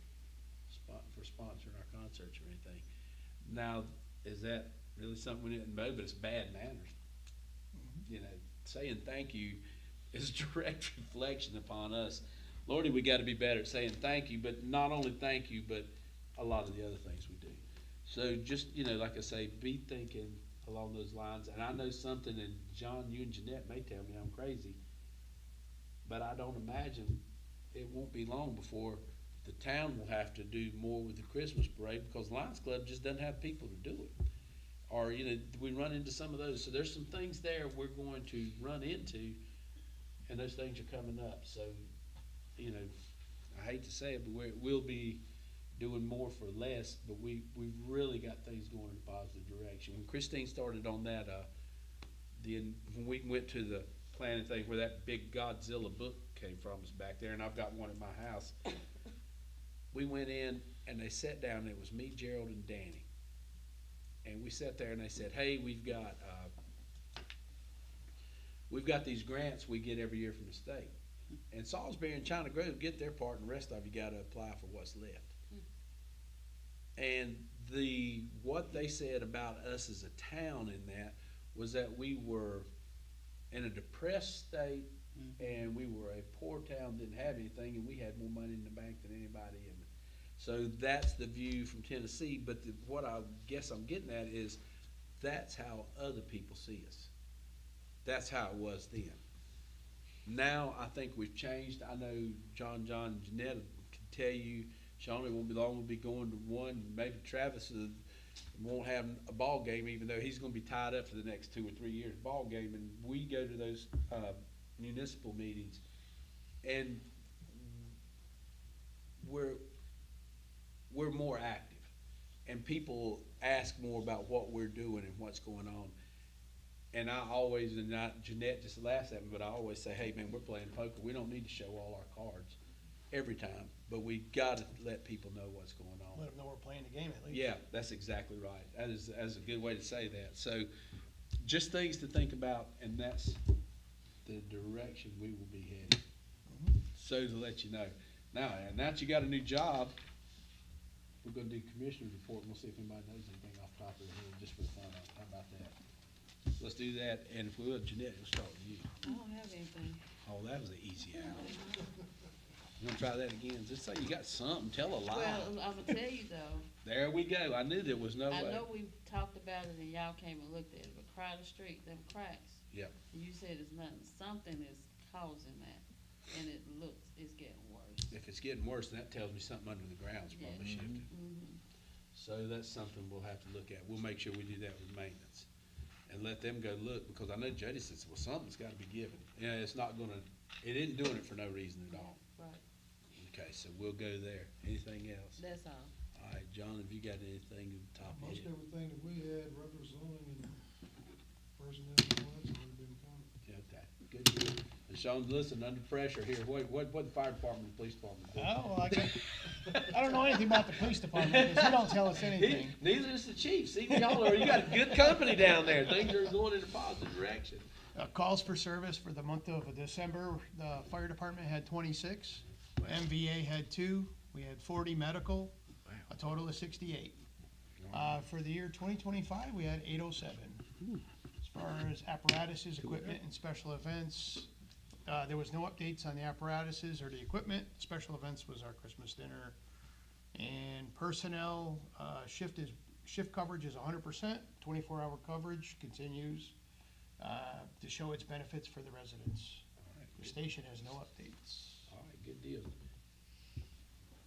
sponsoring our concerts or anything. Now, is that really something we didn't know, but it's bad manners. You know, saying thank you is a direct reflection upon us. Lordy, we gotta be better at saying thank you, but not only thank you, but a lot of the other things we do. So just, you know, like I say, be thinking along those lines. And I know something, and John, you and Jeanette may tell me I'm crazy, but I don't imagine it won't be long before the town will have to do more with the Christmas parade, because Lions Club just doesn't have people to do it. Or, you know, we run into some of those. So there's some things there we're going to run into, and those things are coming up. So, you know, I hate to say it, but we'll be doing more for less, but we've really got things going in a positive direction. When Christine started on that, when we went to the planning thing where that big Godzilla book came from us back there, and I've got one at my house, we went in and they sat down, and it was me, Gerald, and Danny. And we sat there and they said, hey, we've got these grants we get every year from the state. And Salisbury and China Grove get their part, and the rest of you gotta apply for what's left. And what they said about us as a town in that was that we were in a depressed state, and we were a poor town, didn't have anything, and we had more money in the bank than anybody. And so that's the view from Tennessee, but what I guess I'm getting at is that's how other people see us. That's how it was then. Now I think we've changed. I know John, and Jeanette can tell you, Sean, it won't be long, we'll be going to one. Maybe Travis won't have a ball game, even though he's gonna be tied up for the next 2 or 3 years, ball game. And we go to those municipal meetings, and we're more active, and people ask more about what we're doing and what's going on. And I always, Jeanette just laughs at me, but I always say, hey man, we're playing poker. We don't need to show all our cards every time, but we gotta let people know what's going on. Let them know we're playing the game at least. Yeah, that's exactly right. That's a good way to say that. So just things to think about, and that's the direction we will be heading. So to let you know. Now that you got a new job, we're gonna do commissioner's report, and we'll see if anybody knows anything off the top of their head, just for the fun of it. How about that? So let's do that, and if we will, Jeanette, we'll start with you. I don't have anything. Oh, that was an easy out. You wanna try that again? Just say you got something, tell a lie. Well, I'm gonna tell you though, There we go. I knew there was no I way. know we talked about it and y'all came and looked at it, but Crowder Street, them cracks. Yep. You said it's nothing, something is causing that, and it's getting worse. If it's getting worse, then that tells me something under the ground's Yeah. probably shifting. Mhm. So that's something we'll have to look at. We'll make sure we do that with maintenance and let them go look, because I know Jody says, well, something's gotta be given. Yeah, it isn't doing it for no reason at all. Right, Okay, so we'll go there. Anything else? that's all. All right, John, have you got anything at the top of Most your head? everything that we had, regular zoning and personnel and all that's already been covered. Yeah, okay, good. And Sean's listening, under pressure here. What the fire department and police department do? Oh, I don't know anything about the police department, because he don't tell us anything. Neither is the chief. See, you got good company down there. Things are going in a positive direction. Calls for service for the month of December, the fire department had 26, MVA had 2, we had 40 medical, a total of 68. For the year 2025, we had 807. As far as apparatuses, equipment, and special events, there was no updates on the apparatuses or the equipment. Special events was our Christmas dinner, And personnel, shift coverage is 100%, 24-hour coverage continues, to show its benefits for the residents. The station has no updates. All right, good deal.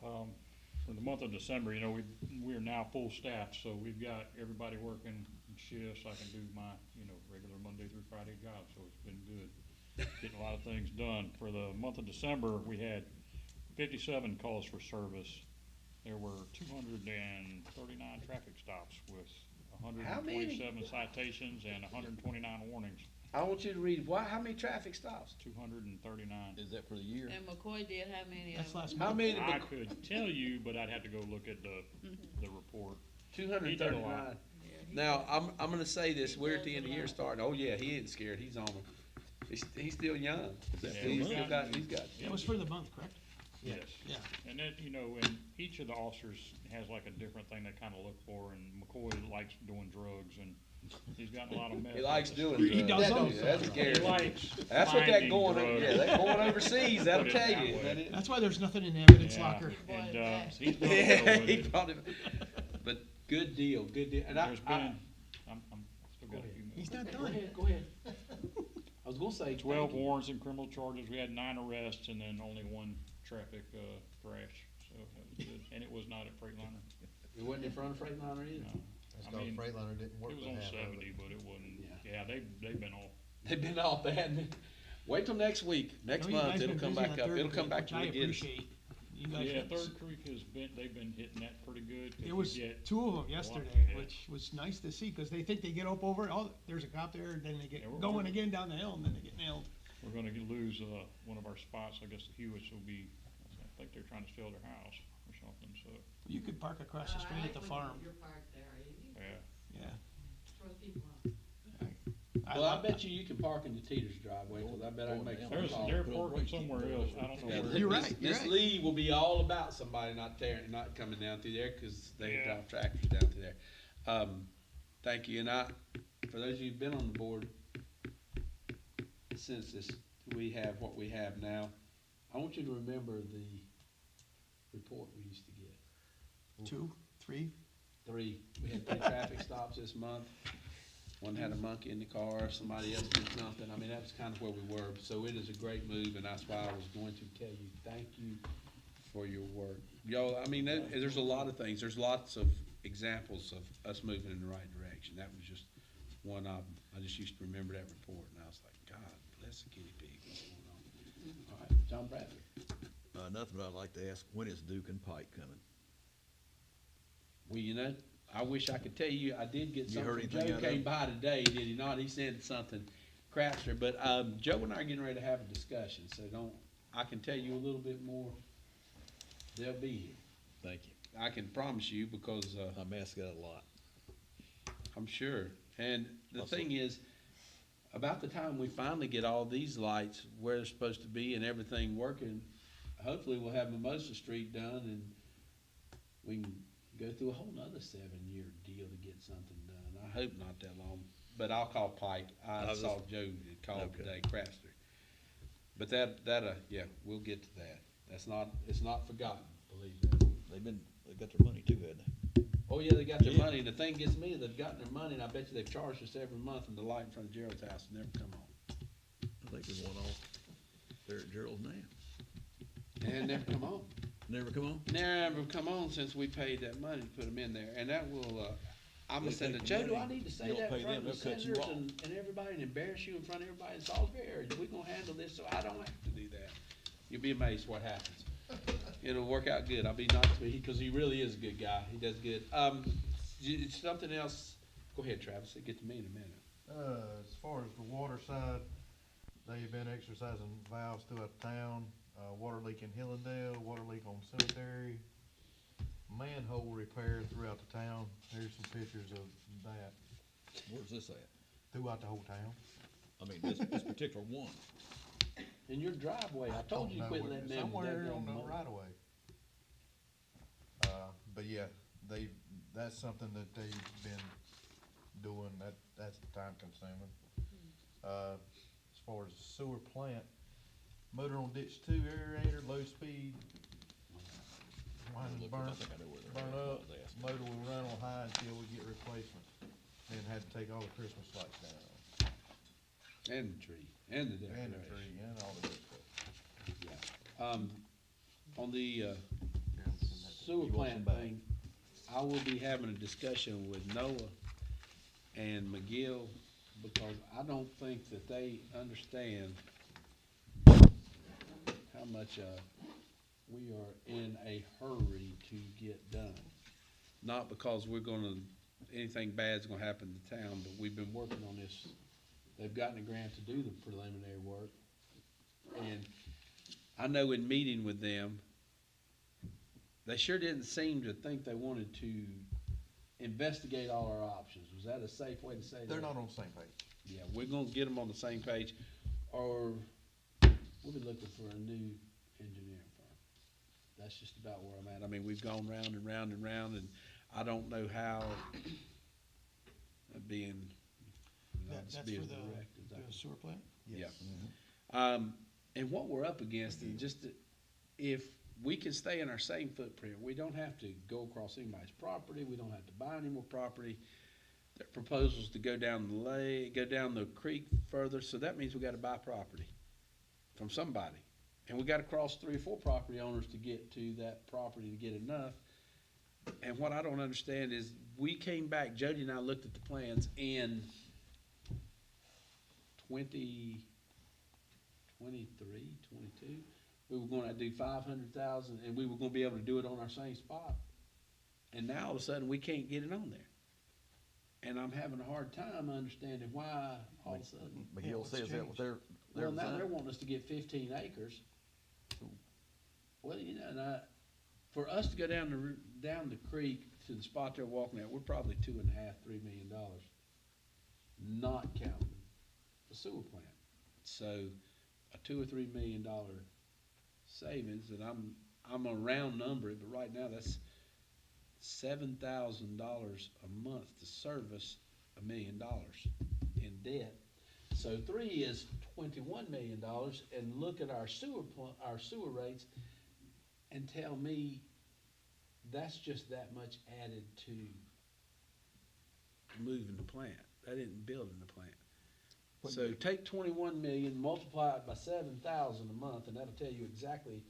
For the month of December, you know, we are now full staff, so we've got everybody working in shifts. I can do my, you know, regular Monday through Friday job, so it's been good. Getting a lot of things done. For the month of December, we had 57 calls for service. There were 239 traffic stops with How many? 127 citations and 129 warnings. I want you to read, how many traffic stops? 239. Is that for the year? And McCoy did how many of That's them? last How month. many? I could tell you, but I'd have to go look at the report. 239. Yeah, he Now, I'm gonna say this, we're at the end of the year starting, oh yeah, he ain't scared, he's on it. He's still young. that for He's the still month? got, he's got. That was for the month, correct? Yes. Yeah. And then, you know, and each of the officers has like a different thing they kinda look for, and McCoy likes doing drugs, and he's gotten a lot of meth. He likes doing He drugs. does all Yeah, that's that. scary. He likes That's what that finding going, drugs. yeah, that going overseas, that'll Put it tell that you. way. That it- That's why there's nothing in the evidence Yeah. locker. And, Boy, that- he's done Yeah, well with he it. probably, but good deal, good deal. And There's been, I'm still got a few more. He's not Go done. ahead, go ahead. I was gonna say. 12 thank you. warrants and criminal charges. We had 9 arrests and then only 1 traffic, crash. So that was good. And it was not at Freightliner. It wasn't in front of Freightliner either. No. That's I cause mean, Freightliner didn't work It was but on half of it. 70, but it wasn't, Yeah. yeah, they've been off. They've been off that. Wait till next week, next I know you month, guys it'll been come busy back on up. Third It'll come Creek, back which to I the beginning. appreciate. You guys Yeah, have- Third Creek they've been hitting that pretty good. 'cause There we was get 2 of them yesterday, yeah. which was nice to see, cause they think they get up over it, oh, there's a cop there, and then they get Yeah, we're- going again down the hill, and then they get nailed. We're gonna lose, one of our spots. I guess the Hewitts will be, I think they're trying to steal their house or something, so, You could park across the street at the farm, You're parked there, Eddie. yeah. yeah. Throw people off. Well, I bet you can park in the Teeter's driveway, cause I bet I can make a phone There's, call. they're parking somewhere else. I don't know Yeah, where. You're Miss- right, you're Miss right. Lee will be all about somebody not coming down through there, cause they Yeah. drive tractors down through there. Thank you, and for those of you who've been on the board, since we have what we have now, I want you to remember the report we used to get. 2, 3, 3, we had 3 traffic stops this month. One had a monkey in the car, somebody else did something. I mean, that was kind of where we were. So it is a great move, and that's why I was going to tell you, thank you for your work. Y'all, I mean, there's a lot of things. There's lots of examples of us moving in the right direction. That was just one of them. I just used to remember that report, and I was like, God bless the guinea pig, what's going on? All right, John Bradley. Nothing, but I'd like to ask, when is Duke and Pike coming? Well, you know, I wish I could tell you, I did get You heard something. anything Joe out of came it? by today, did he not? He sent something, Craftsman, but, Joe and I are getting ready to have a discussion, so I can tell you a little bit more. They'll be here. Thank you. I can promise you because, I'm asking that a lot. I'm sure. And the Also- thing is, about the time we finally get all these lights where they're supposed to be and everything working, hopefully we'll have Mimosa Street done and we can go through a whole nother 7-year deal to get something done. I hope not that long, but I'll call Pike. I was saw Joe had called Okay. today, Craftsman. But yeah, we'll get to that. It's not forgotten, believe that. They got their money too, hadn't they? Oh, yeah, they got their Yeah. money, and the thing gets me, they've gotten their money, and I bet you they've charged us every month, and the light in front of Gerald's house never come on. I think there's one off there at Gerald's now. And it never come on. Never come on? Never come on since we paid that money to put them in there, and that will, I'm gonna They say, take the Joe, do I money, need to say you don't that in pay front them, of the they'll cut you senators off. and everybody, and embarrass you in front of everybody in Salisbury, or are we gonna handle this so I don't have to do that? You'll be amazed what happens. It'll work out good. I'll be nice to him, because he really is a good guy. He does good. Something else, go ahead, Travis, get to me in a minute. As far as the water side, they've been exercising valves throughout town, water leak in Hillendale, water leak on Cemetery, manhole repair throughout the town. There's some pictures of that Where's this at? throughout the whole town. I mean, this particular one. In your driveway, I told you Don't quit know letting where- them. Somewhere on the mow. right of way. But yeah, that's something that they've been doing, that's time consuming. As far as the sewer plant, motor on ditch 2 aerator, low speed. Winding burn, I think I know where they're burn at. I up, was asking. motor will run on high until we get replacements. Then had to take all the Christmas lights down, And the tree, and the and the decoration. tree, and all the good stuff. Yeah. On the, Yeah, sewer You want plant some back? thing, I will be having a discussion with Noah and McGill, because I don't think that they understand how much, we are in a hurry to get done. Not because we're gonna, anything bad's gonna happen to town, but we've been working on this. They've gotten a grant to do the preliminary work. And I know in meeting with them, they sure didn't seem to think they wanted to investigate all our options. Was that a safe way to say that? They're not on the same page. Yeah, we're gonna get them on the same page, or we'll be looking for a new engineering firm. That's just about where I'm at. I mean, we've gone round and round and round, and I don't know how, being, not That's just for being the direct. the sewer plant? Yeah. Mm-hmm. And what we're up against, and just if we can stay in our same footprint, we don't have to go across anybody's property, we don't have to buy any more property. There are proposals to go down go down the creek further, so that means we gotta buy property from somebody. And we gotta cross 3 or 4 property owners to get to that property to get enough. And what I don't understand is, we came back, Jody and I looked at the plans in 23, 22. We were gonna do 500,000, and we were gonna be able to do it on our same spot. And now all of a sudden, we can't get it on there. And I'm having a hard time understanding why all of a sudden. Yeah, McGill what's says that was their Well, now they're design. wanting us to get 15 acres. Well, you know, and for us to go down the creek to the spot they're walking at, we're probably $2.5, $3 million, not counting the sewer plant. So a $2 or $3 million savings, and I'm gonna round number it, but right now that's $7,000 a month to service $1 million in debt. So 3 is $21 million, and look at our sewer rates, and tell me that's just that much added to moving the plant. That isn't building the plant. So take 21 million, multiply it by 7,000 a month, and that'll tell you exactly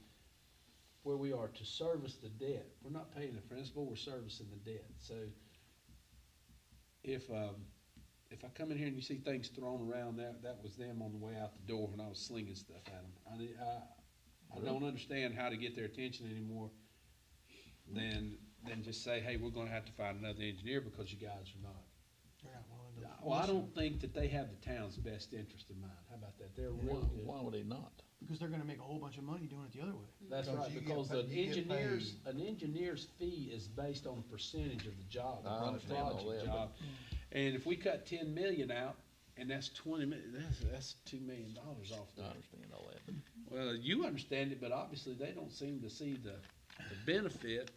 where we are to service the debt. We're not paying the principal, we're servicing the debt. So if I come in here and you see things thrown around, that was them on the way out the door when I was slinging stuff at them. I don't understand how to get their attention anymore than just say, hey, we're gonna have to find another engineer because you guys are not. They're not willing to Well, I listen, don't think that they have the town's best interest in mind. How about that? They're Why, real good. why would they not? because they're gonna make a whole bunch of money doing it the other way. That's Because right, you get because paid- you get an engineer's fee is based on percentage of the job, the I understand all project that, but- job. And if we cut 10 million out, and that's 20 million, that's $2 million off I there. understand all that, but Well, you understand it, but obviously they don't seem to see the benefit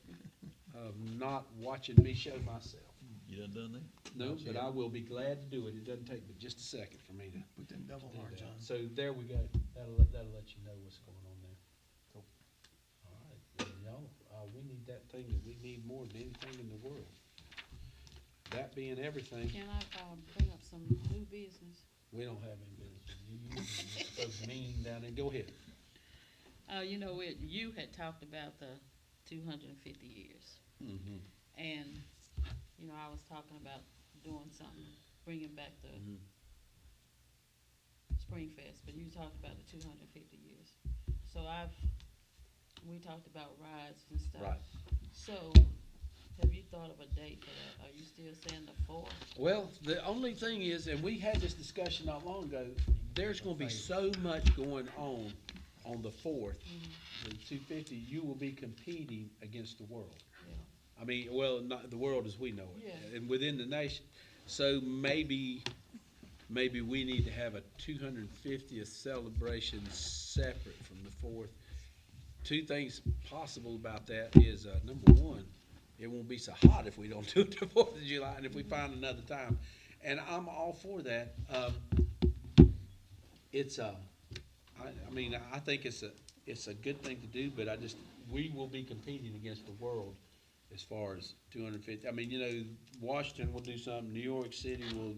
of not watching me show myself. you done that? No, but I will be glad to do it. It doesn't take but just a second for me to Put them double do large that. on. So there we go. That'll let you know what's going on there. Cool. All right, well, y'all, we need that thing that we need more than anything in the world. That being everything, Can I, bring up some new business? we don't have any business. You folks mean down there, go ahead. You know, you had talked about the 250 years. Mm-hmm. And, you know, I was talking about doing something, bringing back the Mhm. Spring Fest, but you talked about the 250 years. So we talked about rides and stuff. Right. So, have you thought of a date for that? Are you still saying the 4th? Well, the only thing is, and we had this discussion not long ago, there's gonna be so much going on the 4th, the 250, you will be competing against the world. Yeah. I mean, well, not the world as we know it, Yeah. and within the nation. So maybe we need to have a 250th celebration separate from the 4th. Two things possible about that is, number one, it won't be so hot if we don't do it the 4th of July, and if we find another time. And I'm all for that. I mean, I think it's a good thing to do, but we will be competing against the world as far as 250. I mean, you know, Washington will do something, New York City will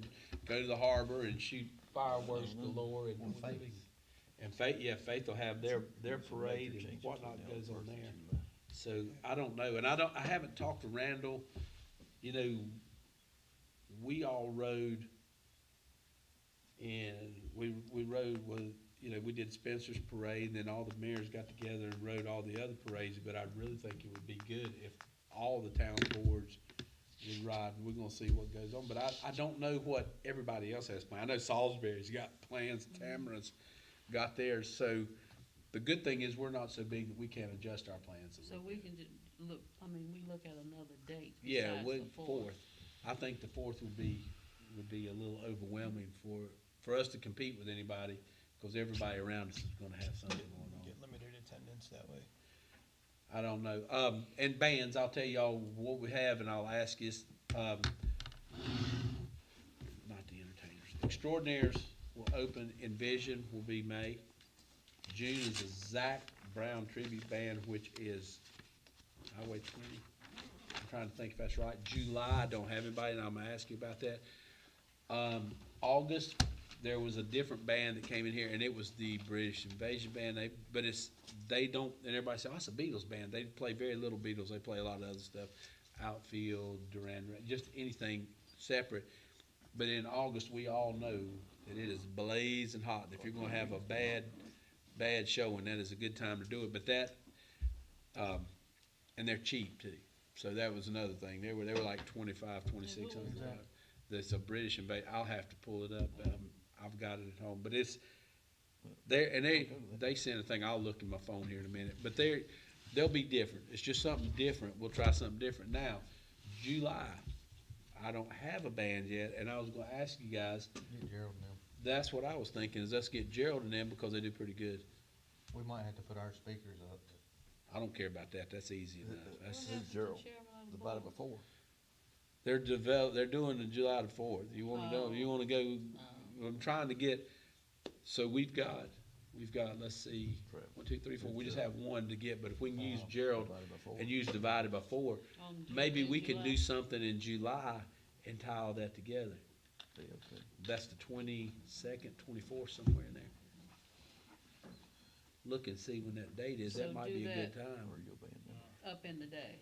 go to the harbor and shoot fireworks galore, and Faith will have their parade and whatnot goes on there. So, I don't know, and I haven't talked to Randall, you know, we all rode, and we rode with, you know, we did Spencer's parade, and then all the mayors got together and rode all the other parades, but I really think it would be good if all the town boards would ride, and we're gonna see what goes on, but I don't know what everybody else has planned. I know Salisbury's got plans, Tamara's got theirs, so the good thing is we're not so big that we can't adjust our plans a So little we bit. can just look, I mean, we look at another date Yeah, besides with the fourth, I think the fourth would be a little overwhelming for us to compete with anybody, cause everybody around us is gonna have something going on. Get limited attendance that way. I don't know. And bands, I'll tell y'all what we have, and I'll ask is, not the entertainers. Extraordinaires will open, Envision will be May. June is a Zach Brown tribute band, which is Highway 20. I'm trying to think if that's right. July, I don't have anybody, and I'm gonna ask you about that. August, there was a different band that came in here, and it was the British Invasion Band. They don't, and everybody said, oh, it's a Beatles band. They play very little Beatles. They play a lot of other stuff, Outfield, Duran Duran, just anything separate. But in August, we all know that it is blazing hot. And if you're gonna have a bad showing, that is a good time to do it. But that, and they're cheap too. So that was another thing. They were like 25, 2600. That's a British Invasion. I'll have to pull it up. I've got it at home, but it's there, and they sent a thing. I'll look in my phone here in a minute, but they'll be different. It's just something different. We'll try something different. Now, July, I don't have a band yet, and I was gonna ask you guys, Get Gerald and them. that's what I was thinking, is let's get Gerald and them because they do pretty good. We might have to put our speakers up. I don't care about that. That's easy enough. That's, What happened to Gerald? chairman of the The body board? before. they're doing the July the 4th. You wanna know, you wanna go, I'm trying to get, so we've got, let's see, 1, 2, 3, 4, we just have one to get, but if we can use Gerald Body before. and use divided by 4, On maybe we can July. do something in July and tie all that together. Be okay. That's the 22nd, 24th, somewhere in there. Look and see when that date is, that So might do be a good that. time. Where you go band then? Up in the day.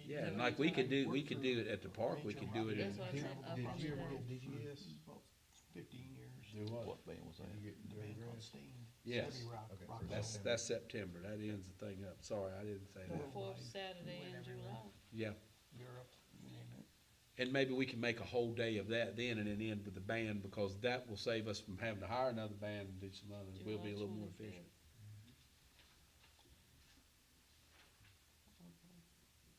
Yeah, and like we could do it at the park, we could do it in. That's what I said, up in the day. DGS? About 15 years. Do what? What band was that? You get The Jerry band called Grass? Stain. Yes. Heavy rock, Okay, rock for metal. That's September, that ends the thing up, sorry, I didn't say The that. fourth Saturday in Whatever. July. Yeah, Europe, you name it. and maybe we can make a whole day of that then and then end with the band, because that will save us from having to hire another band and do some others, we'll be a little more July 25th. efficient.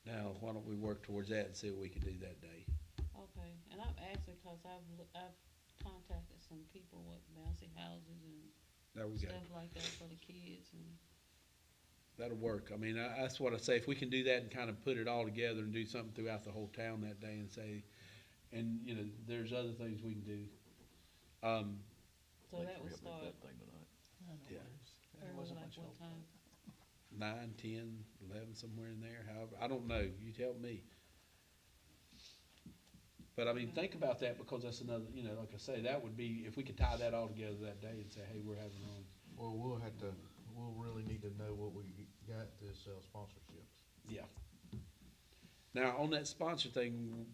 Now, why don't we work towards that and see what we can do that day? Okay, and I've asked because I've contacted some people with bouncy houses and There we go. stuff like that for the kids and. That'll work. I mean, that's what I say, if we can do that and kind of put it all together and do something throughout the whole town that day and say, and, you know, there's other things we can do. So Make that sure would you start that thing tonight. I know Yeah. there early, wasn't like much what help. time? 9, 10, 11, somewhere in there, however, I don't know, you tell me. But I mean, think about that, because that's another, you know, like I say, that would be, if we could tie that all together that day and say, hey, we're having our own. Well, we'll really need to know what we got to sell sponsorships. Yeah. Now, on that sponsor thing,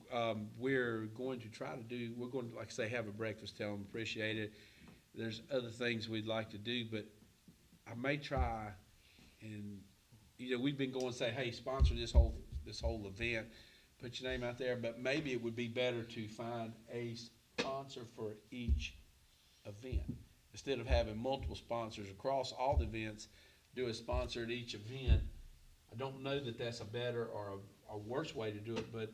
we're going to try to do, we're going to, like I say, have a breakfast, tell them appreciate it. There's other things we'd like to do, but I may try and, you know, we've been going and say, hey, sponsor this whole event, put your name out there, but maybe it would be better to find a sponsor for each event. Instead of having multiple sponsors across all the events, do a sponsor at each event. I don't know that that's a better or a worse way to do it, but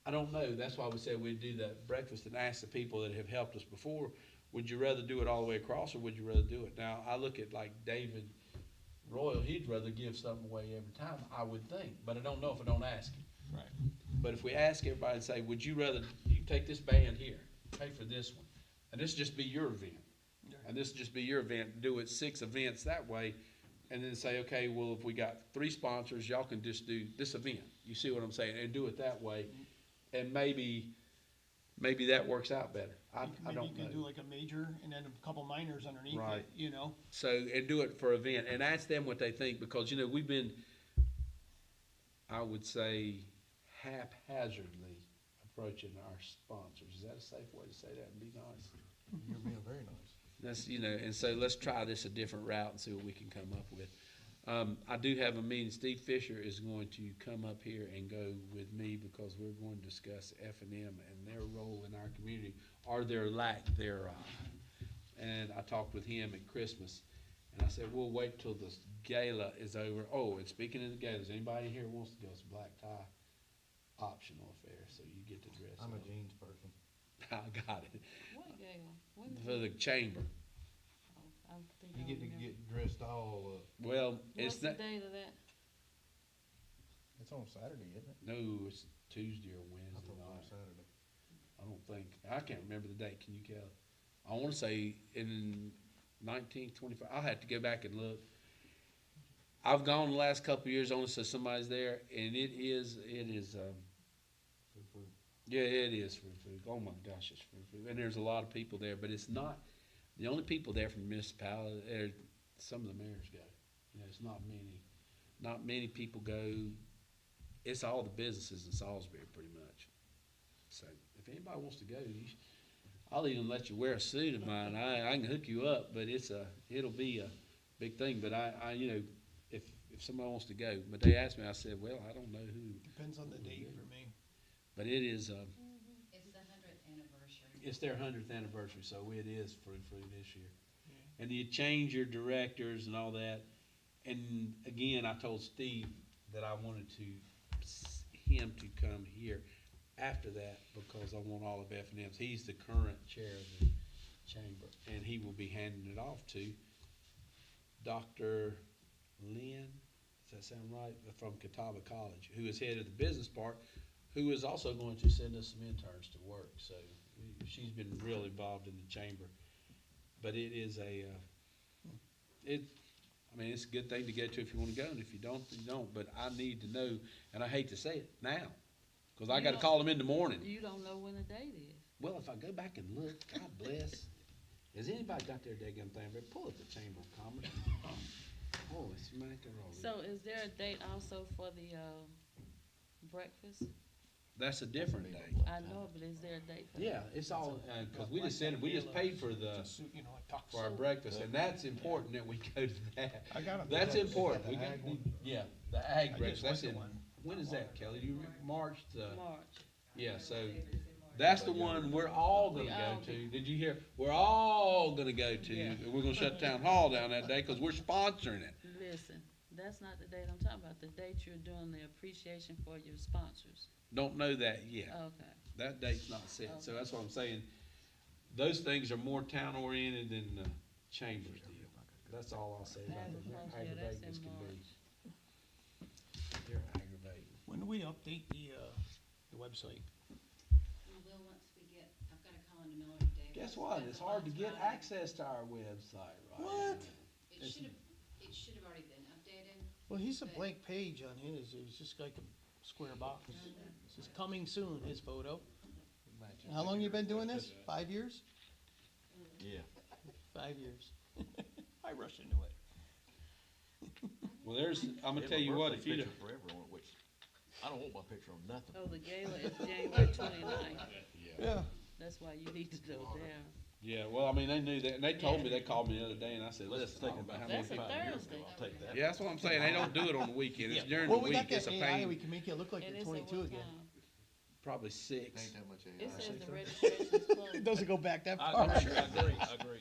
I don't know. That's why we said we'd do that breakfast and ask the people that have helped us before, would you rather do it all the way across or would you rather do it? Now, I look at like David Royal, he'd rather give something away every time, I would think, but I don't know if I don't ask him. Right. But if we ask everybody and say, would you rather, you take this band here, pay for this one, and this just be your event, and this just be your event, do it 6 events that way, and then say, okay, well, if we got 3 sponsors, y'all can just do this event. You see what I'm saying? And do it that way. And maybe that works out better. I Maybe don't you can do know. like a major and then a couple minors underneath Right. it, you know? So, and do it for event and ask them what they think, because, we've been, I would say, haphazardly approaching our sponsors. Is that a safe way to say that and be nice? You're being very nice. That's, and so let's try this a different route and see what we can come up with. I do have a meeting. Steve Fisher is going to come up here and go with me, because we're going to discuss F&M and their role in our community, or their lack thereof. And I talked with him at Christmas, and I said, we'll wait till the gala is over. Oh, and speaking of the galas, anybody here wants to go, it's a black tie optional affair, so you get to dress I'm a up. jeans person. I got it. What gala? When is For it? the chamber. Oh, I think You I get to remember. get dressed all up. Well, What's it's the not, date of that? It's on Saturday, isn't it? no, it's Tuesday or I Wednesday thought it was on night. Saturday. I don't think, I can't remember the date, can you, Kelly? I wanna say in 1925, I'll have to go back and look. I've gone the last couple of years, only so somebody's there, and it is, Free food. yeah, it is free food. Oh my gosh, it's free food, and there's a lot of people there, but it's not, the only people there from the municipality, some of the mayors go. It's not many people go. It's all the businesses in Salisbury pretty much. So if anybody wants to go, I'll even let you wear a suit of mine. I can hook you up, but it'll be a big thing. But if somebody wants to go, but they asked me, I said, well, I don't know who, Depends on the date for me. but it is, It's the 100th anniversary. it's their 100th anniversary, so it is free food this year. And you change your directors and all that. And again, I told Steve that I wanted him to come here after that, because I want all of F&M's. He's the current chair of the chamber, and he will be handing it off to Dr. Lynn, does that sound right? From Catawba College, who is head of the business part, who is also going to send us some interns to work. So she's been really involved in the chamber. But it is it's a good thing to go to if you wanna go, and if you don't, you don't. But I need to know, and I hate to say it now, cause I You gotta don't- call them in the morning. You don't know when the date is. Well, if I go back and look, God bless. Has anybody got their daggone thing? Pull up the Chamber of Commerce. Holy smackerel. So is there a date also for the, breakfast? That's a different day. I know, but is there a date for that? Yeah, it's all, cause we just said, we just paid for the, Just, you know, like tux. for our breakfast, and that's important that we go to that. I got it. That's important. the We got, ag one? yeah, the ag I breakfast, just that's went in, to one. when is that, Kelly? Do you remember? March, March. yeah, so, that's the one we're all gonna We go all to. Did you hear? We're all gonna go to, and we're gonna shut town hall down that day, cause we're sponsoring it. Listen, that's not the date I'm talking about, the date you're doing the appreciation for your sponsors. Don't know that yet. Okay. That date's not set, so that's what I'm saying. Those things are more town oriented than the chambers deal. That's all I'll say about them. They're Yeah, that's aggravating as in can be. March. They're aggravating. When do we update the website? We will once we get, I've got to call into Miller today. Guess what? It's hard to get access to our website right What? It should have already been updated. Well, he's a blank page on his, it's just like a square box. It says coming soon, his photo. How long you been doing this? 5 years? Yeah. 5 years. I rushed into it. Well, I'm gonna They have tell a you what, birthday if you, picture for everyone, which, I don't want my picture on nothing. Oh, the gala is January 29th. Yeah. That's why you need to go down. yeah, well, I mean, they knew that, and they told me, they called me the other day, and I said, Let's listen, take think about about how many That's a people. 5 years Thursday. ago, I'll take that. Yeah, that's what I'm saying. They don't do it on the weekend. It's during the Well, we week. got It's that a AI, we pain. can make it look like And the it's at 22 what again. time? Probably Ain't 6. that much It AI. says the registration's It closed. doesn't go back that I far. agree, I agree, I agree.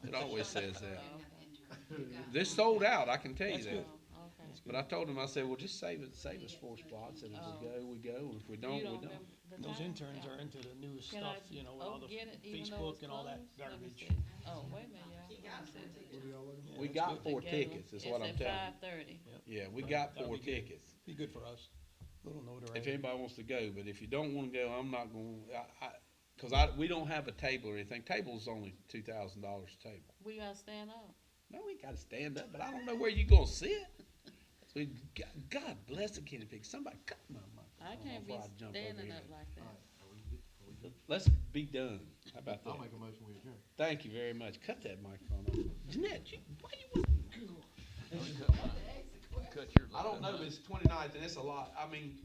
It always says that. Didn't have the intern. We've got This one. sold out, I can tell you That's that. Oh, okay. But I told him, I said, well, just save us 4 spots, and if we go, we go, and if we don't, You we don't don't. remember the Those time? interns are into the newest Can I, stuff, you know, with all the get it even though Facebook it's and all that closed? Let me garbage. see. Oh, wait a minute, y'all. Let me see. We got 4 tickets, is what I'm telling It's at 5:30. you. Yeah, we got That'll 4 be good. tickets. Be good for us. Little If notoriety. anybody wants to go, but if you don't wanna go, I'm not gonna, cause we don't have a table or anything. Table's only $2,000 a table. We gotta stand up. No, we gotta stand up, but I don't know where you gonna sit. So, God bless the guinea pig. Somebody cut my I microphone can't be before I jump over standing here. up like that. Let's be done. How about that? I'll make a motion, we adjourn. Thank you very much. Cut that microphone off. Jeanette, why you? Cut your I don't line. know, it's 29th and it's a lot. I mean.